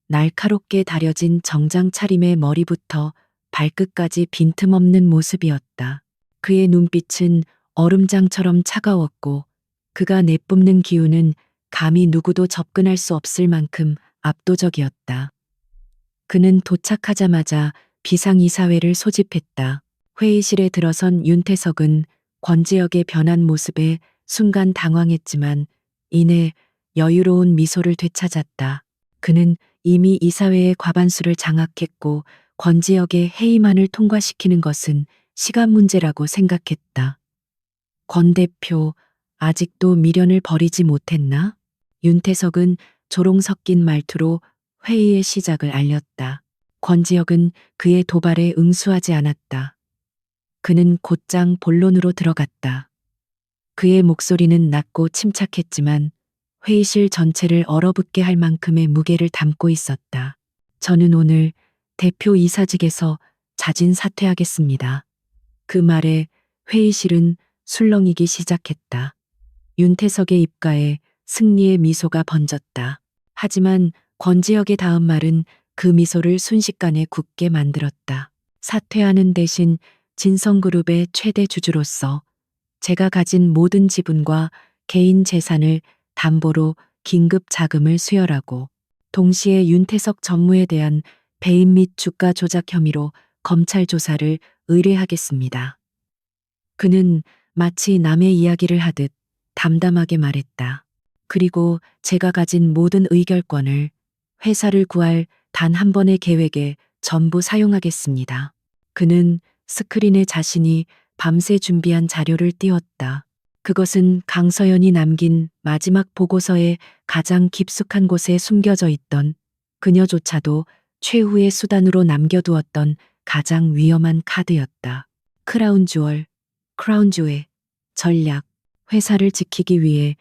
날카롭게 다려진 정장 차림의 머리부터 발끝까지 빈틈없는 모습이었다. 그의 눈빛은 얼음장처럼 차가웠고 그가 내뿜는 기운은 감히 누구도 접근할 수 없을 만큼 압도적이었다. 그는 도착하자마자 비상이사회를 소집했다. 회의실에 들어선 윤태석은 권지혁의 변한 모습에 순간 당황했지만 이내 여유로운 미소를 되찾았다. 그는 이미 이사회의 과반수를 장악했고 권지혁의 회의만을 통과시키는 것은 시간 문제라고 생각했다. 권 대표, 아직도 미련을 버리지 못했나? 윤태석은 조롱 섞인 말투로 회의의 시작을 알렸다. 권지혁은 그의 도발에 응수하지 않았다. 그는 곧장 본론으로 들어갔다. 그의 목소리는 낮고 침착했지만 회의실 전체를 얼어붙게 할 만큼의 무게를 담고 있었다. 저는 오늘 대표 이사직에서 자진 사퇴하겠습니다. 그 말에 회의실은 술렁이기 시작했다. 윤태석의 입가에 승리의 미소가 번졌다. 하지만 권지혁의 다음 말은 그 미소를 순식간에 굳게 만들었다. 사퇴하는 대신 진성그룹의 최대 주주로서 제가 가진 모든 지분과 개인 재산을 담보로 긴급 자금을 수혈하고 동시에 윤태석 전무에 대한 배임 및 주가 조작 혐의로 검찰 조사를 의뢰하겠습니다. 그는 마치 남의 이야기를 하듯 담담하게 말했다. 그리고 제가 가진 모든 의결권을 회사를 구할 단 한 번의 계획에 전부 사용하겠습니다. 그는 스크린에 자신이 밤새 준비한 자료를 띄웠다. 그것은 강서연이 남긴 마지막 보고서의 가장 깊숙한 곳에 숨겨져 있던 그녀조차도 최후의 수단으로 남겨두었던 가장 위험한 카드였다. 크라운 주얼, 크라운주의 전략, 회사를 지키기 위해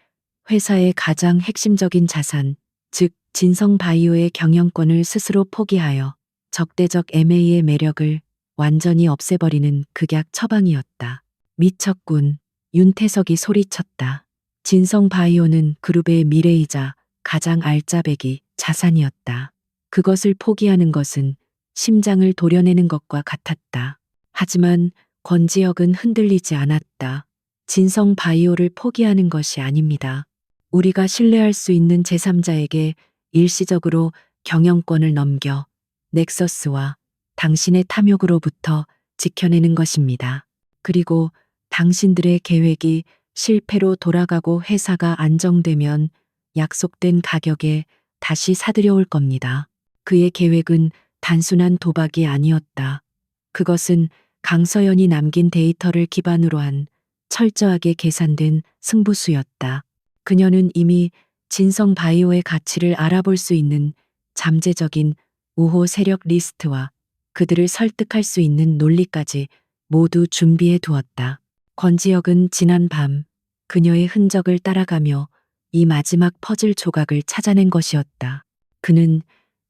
회사의 가장 핵심적인 자산, 즉 진성바이오의 경영권을 스스로 포기하여 적대적 MA의 매력을 완전히 없애버리는 극약 처방이었다. 미쳤군. 윤태석이 소리쳤다. 진성바이오는 그룹의 미래이자 가장 알짜배기 자산이었다. 그것을 포기하는 것은 심장을 도려내는 것과 같았다. 하지만 권지혁은 흔들리지 않았다. 진성바이오를 포기하는 것이 아닙니다. 우리가 신뢰할 수 있는 제3자에게 일시적으로 경영권을 넘겨 넥서스와 당신의 탐욕으로부터 지켜내는 것입니다. 그리고 당신들의 계획이 실패로 돌아가고 회사가 안정되면 약속된 가격에 다시 사들여올 겁니다. 그의 계획은 단순한 도박이 아니었다. 그것은 강서연이 남긴 데이터를 기반으로 한 철저하게 계산된 승부수였다. 그녀는 이미 진성바이오의 가치를 알아볼 수 있는 잠재적인 우호 세력 리스트와 그들을 설득할 수 있는 논리까지 모두 준비해 두었다. 권지혁은 지난 밤 그녀의 흔적을 따라가며 이 마지막 퍼즐 조각을 찾아낸 것이었다. 그는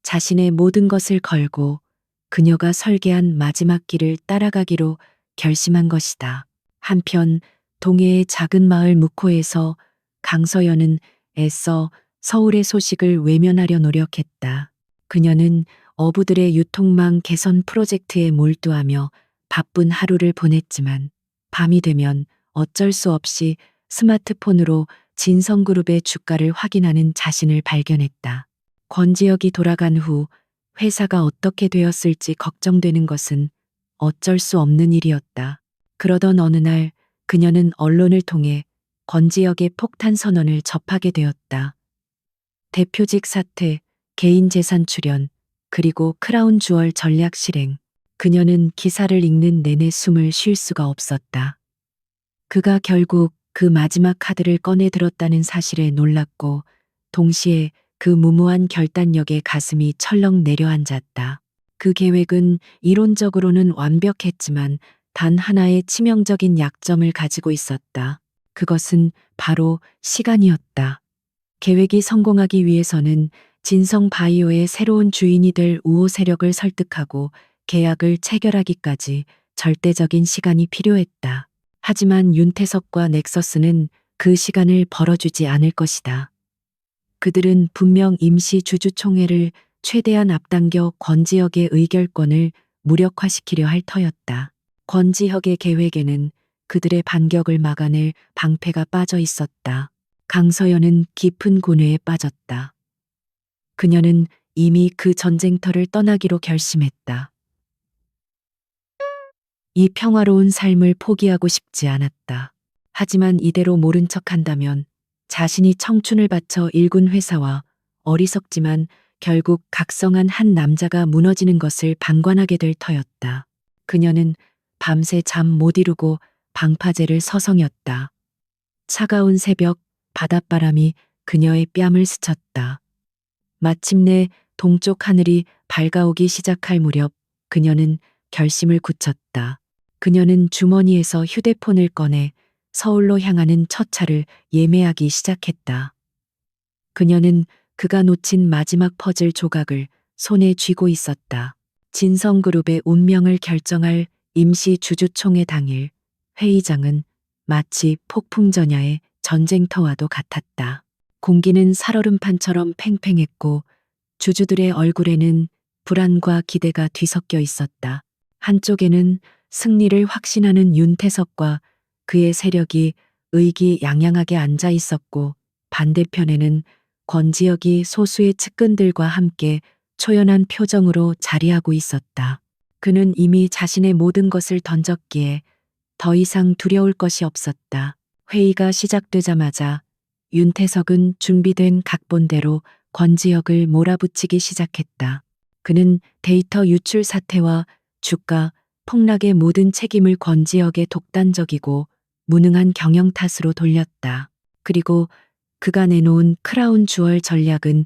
자신의 모든 것을 걸고 그녀가 설계한 마지막 길을 따라가기로 결심한 것이다. 한편 동해의 작은 마을 묵호에서 강서연은 애써 서울의 소식을 외면하려 노력했다. 그녀는 어부들의 유통망 개선 프로젝트에 몰두하며 바쁜 하루를 보냈지만 밤이 되면 어쩔 수 없이 스마트폰으로 진성그룹의 주가를 확인하는 자신을 발견했다. 권지혁이 돌아간 후 회사가 어떻게 되었을지 걱정되는 것은 어쩔 수 없는 일이었다. 그러던 어느 날 그녀는 언론을 통해 권지혁의 폭탄 선언을 접하게 되었다. 대표직 사퇴, 개인 재산 출연, 그리고 크라운 주얼 전략 실행. 그녀는 기사를 읽는 내내 숨을 쉴 수가 없었다. 그가 결국 그 마지막 카드를 꺼내 들었다는 사실에 놀랐고 동시에 그 무모한 결단력에 가슴이 철렁 내려앉았다. 그 계획은 이론적으로는 완벽했지만 단 하나의 치명적인 약점을 가지고 있었다. 그것은 바로 시간이었다. 계획이 성공하기 위해서는 진성바이오의 새로운 주인이 될 우호 세력을 설득하고 계약을 체결하기까지 절대적인 시간이 필요했다. 하지만 윤태석과 넥서스는 그 시간을 벌어주지 않을 것이다. 그들은 분명 임시 주주총회를 최대한 앞당겨 권지혁의 의결권을 무력화시키려 할 터였다. 권지혁의 계획에는 그들의 반격을 막아낼 방패가 빠져 있었다. 강서연은 깊은 고뇌에 빠졌다. 그녀는 이미 그 전쟁터를 떠나기로 결심했다. 이 평화로운 삶을 포기하고 싶지 않았다. 하지만 이대로 모른 척한다면 자신이 청춘을 바쳐 일군 회사와 어리석지만 결국 각성한 한 남자가 무너지는 것을 방관하게 될 터였다. 그녀는 밤새 잠 못 이루고 방파제를 서성였다. 차가운 새벽 바닷바람이 그녀의 뺨을 스쳤다. 마침내 동쪽 하늘이 밝아오기 시작할 무렵 그녀는 결심을 굳혔다. 그녀는 주머니에서 휴대폰을 꺼내 서울로 향하는 첫 차를 예매하기 시작했다. 그녀는 그가 놓친 마지막 퍼즐 조각을 손에 쥐고 있었다. 진성그룹의 운명을 결정할 임시 주주총회 당일 회의장은 마치 폭풍전야의 전쟁터와도 같았다. 공기는 살얼음판처럼 팽팽했고 주주들의 얼굴에는 불안과 기대가 뒤섞여 있었다. 한쪽에는 승리를 확신하는 윤태석과 그의 세력이 의기양양하게 앉아 있었고 반대편에는 권지혁이 소수의 측근들과 함께 초연한 표정으로 자리하고 있었다. 그는 이미 자신의 모든 것을 던졌기에 더 이상 두려울 것이 없었다. 회의가 시작되자마자 윤태석은 준비된 각본대로 권지혁을 몰아붙이기 시작했다. 그는 데이터 유출 사태와 주가 폭락의 모든 책임을 권지혁의 독단적이고 무능한 경영 탓으로 돌렸다. 그리고 그가 내놓은 크라운 주얼 전략은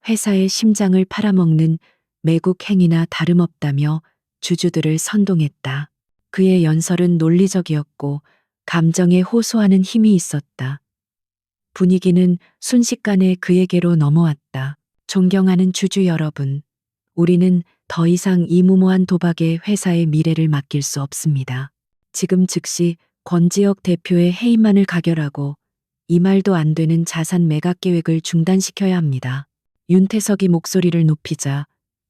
회사의 심장을 팔아먹는 매국 행위나 다름없다며 주주들을 선동했다. 그의 연설은 논리적이었고 감정에 호소하는 힘이 있었다. 분위기는 순식간에 그에게로 넘어왔다. 존경하는 주주 여러분, 우리는 더 이상 이 무모한 도박에 회사의 미래를 맡길 수 없습니다. 지금 즉시 권지혁 대표의 해임만을 가결하고 이 말도 안 되는 자산 매각 계획을 중단시켜야 합니다. 윤태석이 목소리를 높이자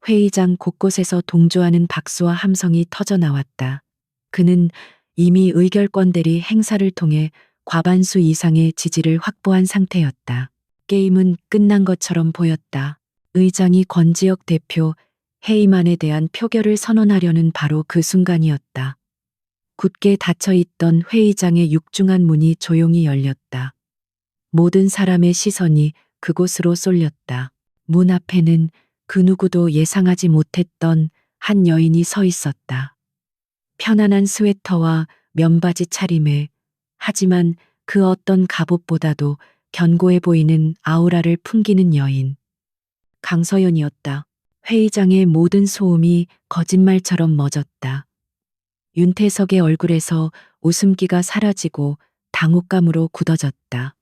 회의장 곳곳에서 동조하는 박수와 함성이 터져 나왔다. 그는 이미 의결권 대리 행사를 통해 과반수 이상의 지지를 확보한 상태였다. 게임은 끝난 것처럼 보였다. 의장이 권지혁 대표 해임안에 대한 표결을 선언하려는 바로 그 순간이었다. 굳게 닫혀있던 회의장의 육중한 문이 조용히 열렸다. 모든 사람의 시선이 그곳으로 쏠렸다. 문 앞에는 그 누구도 예상하지 못했던 한 여인이 서 있었다. 편안한 스웨터와 면바지 차림에 하지만 그 어떤 갑옷보다도 견고해 보이는 아우라를 풍기는 여인. 강서연이었다. 회의장의 모든 소음이 거짓말처럼 멎었다. 윤태석의 얼굴에서 웃음기가 사라지고 당혹감으로 굳어졌다.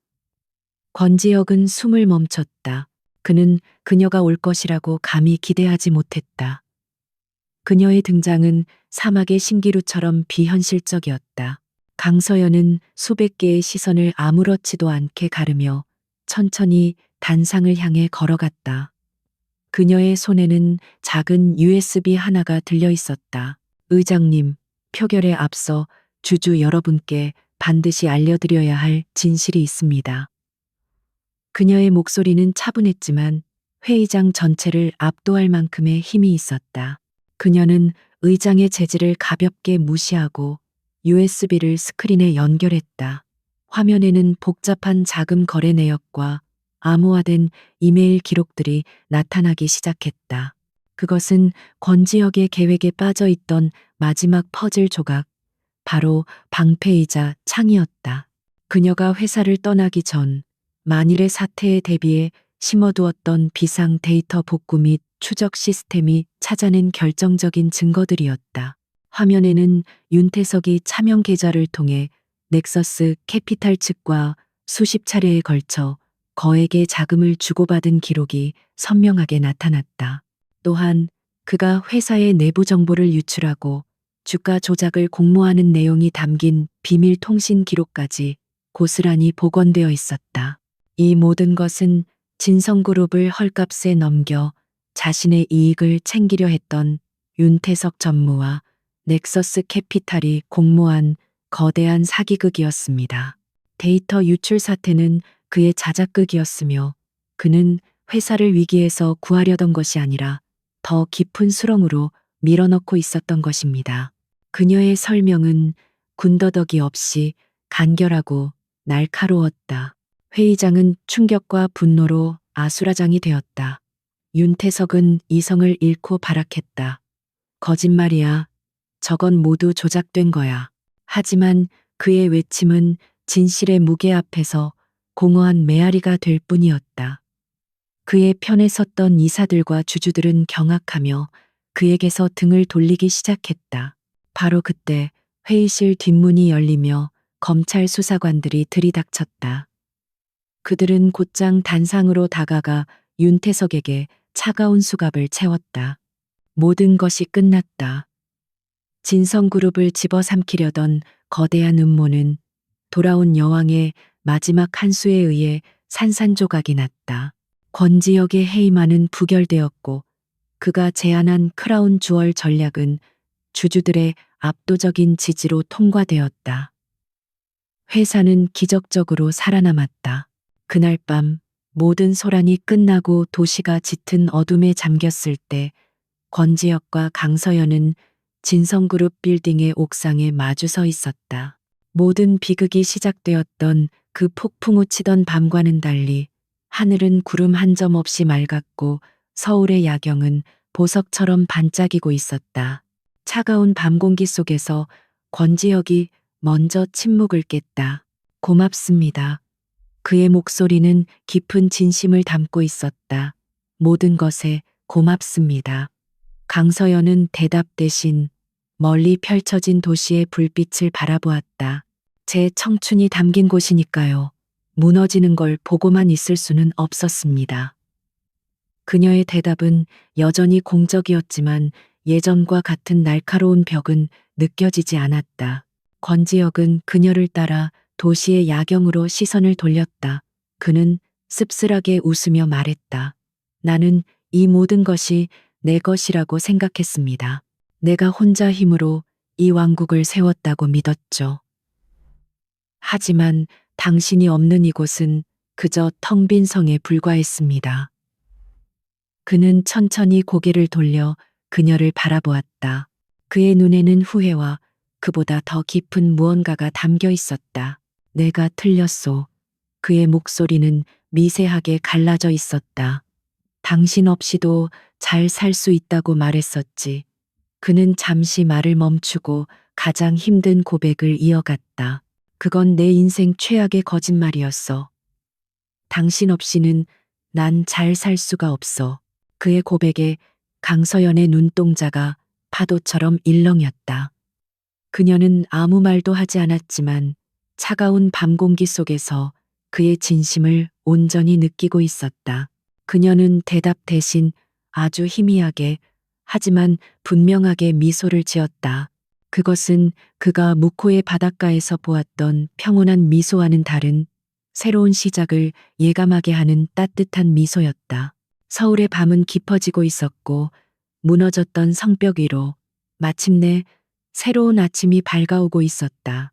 권지혁은 숨을 멈췄다. 그는 그녀가 올 것이라고 감히 기대하지 못했다. 그녀의 등장은 사막의 신기루처럼 비현실적이었다. 강서연은 수백 개의 시선을 아무렇지도 않게 가르며 천천히 단상을 향해 걸어갔다. 그녀의 손에는 작은 USB 하나가 들려 있었다. 의장님, 표결에 앞서 주주 여러분께 반드시 알려드려야 할 진실이 있습니다. 그녀의 목소리는 차분했지만 회의장 전체를 압도할 만큼의 힘이 있었다. 그녀는 의장의 제지를 가볍게 무시하고 USB를 스크린에 연결했다. 화면에는 복잡한 자금 거래 내역과 암호화된 이메일 기록들이 나타나기 시작했다. 그것은 권지혁의 계획에 빠져 있던 마지막 퍼즐 조각, 바로 방패이자 창이었다. 그녀가 회사를 떠나기 전 만일의 사태에 대비해 심어두었던 비상 데이터 복구 및 추적 시스템이 찾아낸 결정적인 증거들이었다. 화면에는 윤태석이 차명 계좌를 통해 넥서스 캐피탈 측과 수십 차례에 걸쳐 거액의 자금을 주고받은 기록이 선명하게 나타났다. 또한 그가 회사의 내부 정보를 유출하고 주가 조작을 공모하는 내용이 담긴 비밀 통신 기록까지 고스란히 복원되어 있었다. 이 모든 것은 진성그룹을 헐값에 넘겨 자신의 이익을 챙기려 했던 윤태석 전무와 넥서스 캐피탈이 공모한 거대한 사기극이었습니다. 데이터 유출 사태는 그의 자작극이었으며 그는 회사를 위기에서 구하려던 것이 아니라 더 깊은 수렁으로 밀어넣고 있었던 것입니다. 그녀의 설명은 군더더기 없이 간결하고 날카로웠다. 회의장은 충격과 분노로 아수라장이 되었다. 윤태석은 이성을 잃고 발악했다. 거짓말이야. 저건 모두 조작된 거야. 하지만 그의 외침은 진실의 무게 앞에서 공허한 메아리가 될 뿐이었다. 그의 편에 섰던 이사들과 주주들은 경악하며 그에게서 등을 돌리기 시작했다. 바로 그때 회의실 뒷문이 열리며 검찰 수사관들이 들이닥쳤다. 그들은 곧장 단상으로 다가가 윤태석에게 차가운 수갑을 채웠다. 모든 것이 끝났다. 진성그룹을 집어삼키려던 거대한 음모는 돌아온 여왕의 마지막 한 수에 의해 산산조각이 났다. 권지혁의 해임안은 부결되었고 그가 제안한 크라운 주얼 전략은 주주들의 압도적인 지지로 통과되었다. 회사는 기적적으로 살아남았다. 그날 밤 모든 소란이 끝나고 도시가 짙은 어둠에 잠겼을 때 권지혁과 강서연은 진성그룹 빌딩의 옥상에 마주 서 있었다. 모든 비극이 시작되었던 그 폭풍우 치던 밤과는 달리 하늘은 구름 한 점 없이 맑았고 서울의 야경은 보석처럼 반짝이고 있었다. 차가운 밤 공기 속에서 권지혁이 먼저 침묵을 깼다. 고맙습니다. 그의 목소리는 깊은 진심을 담고 있었다. 모든 것에 고맙습니다. 강서연은 대답 대신 멀리 펼쳐진 도시의 불빛을 바라보았다. 제 청춘이 담긴 곳이니까요. 무너지는 걸 보고만 있을 수는 없었습니다. 그녀의 대답은 여전히 공적이었지만 예전과 같은 날카로운 벽은 느껴지지 않았다. 권지혁은 그녀를 따라 도시의 야경으로 시선을 돌렸다. 그는 씁쓸하게 웃으며 말했다. 나는 이 모든 것이 내 것이라고 생각했습니다. 내가 혼자 힘으로 이 왕국을 세웠다고 믿었죠. 하지만 당신이 없는 이곳은 그저 텅 빈 성에 불과했습니다. 그는 천천히 고개를 돌려 그녀를 바라보았다. 그의 눈에는 후회와 그보다 더 깊은 무언가가 담겨 있었다. 내가 틀렸소. 그의 목소리는 미세하게 갈라져 있었다. 당신 없이도 잘 살 수 있다고 말했었지. 그는 잠시 말을 멈추고 가장 힘든 고백을 이어갔다. 그건 내 인생 최악의 거짓말이었어. 당신 없이는 난 잘 살 수가 없어. 그의 고백에 강서연의 눈동자가 파도처럼 일렁였다. 그녀는 아무 말도 하지 않았지만 차가운 밤 공기 속에서 그의 진심을 온전히 느끼고 있었다. 그녀는 대답 대신 아주 희미하게 하지만 분명하게 미소를 지었다. 그것은 그가 무코의 바닷가에서 보았던 평온한 미소와는 다른 새로운 시작을 예감하게 하는 따뜻한 미소였다. 서울의 밤은 깊어지고 있었고 무너졌던 성벽 위로 마침내 새로운 아침이 밝아오고 있었다.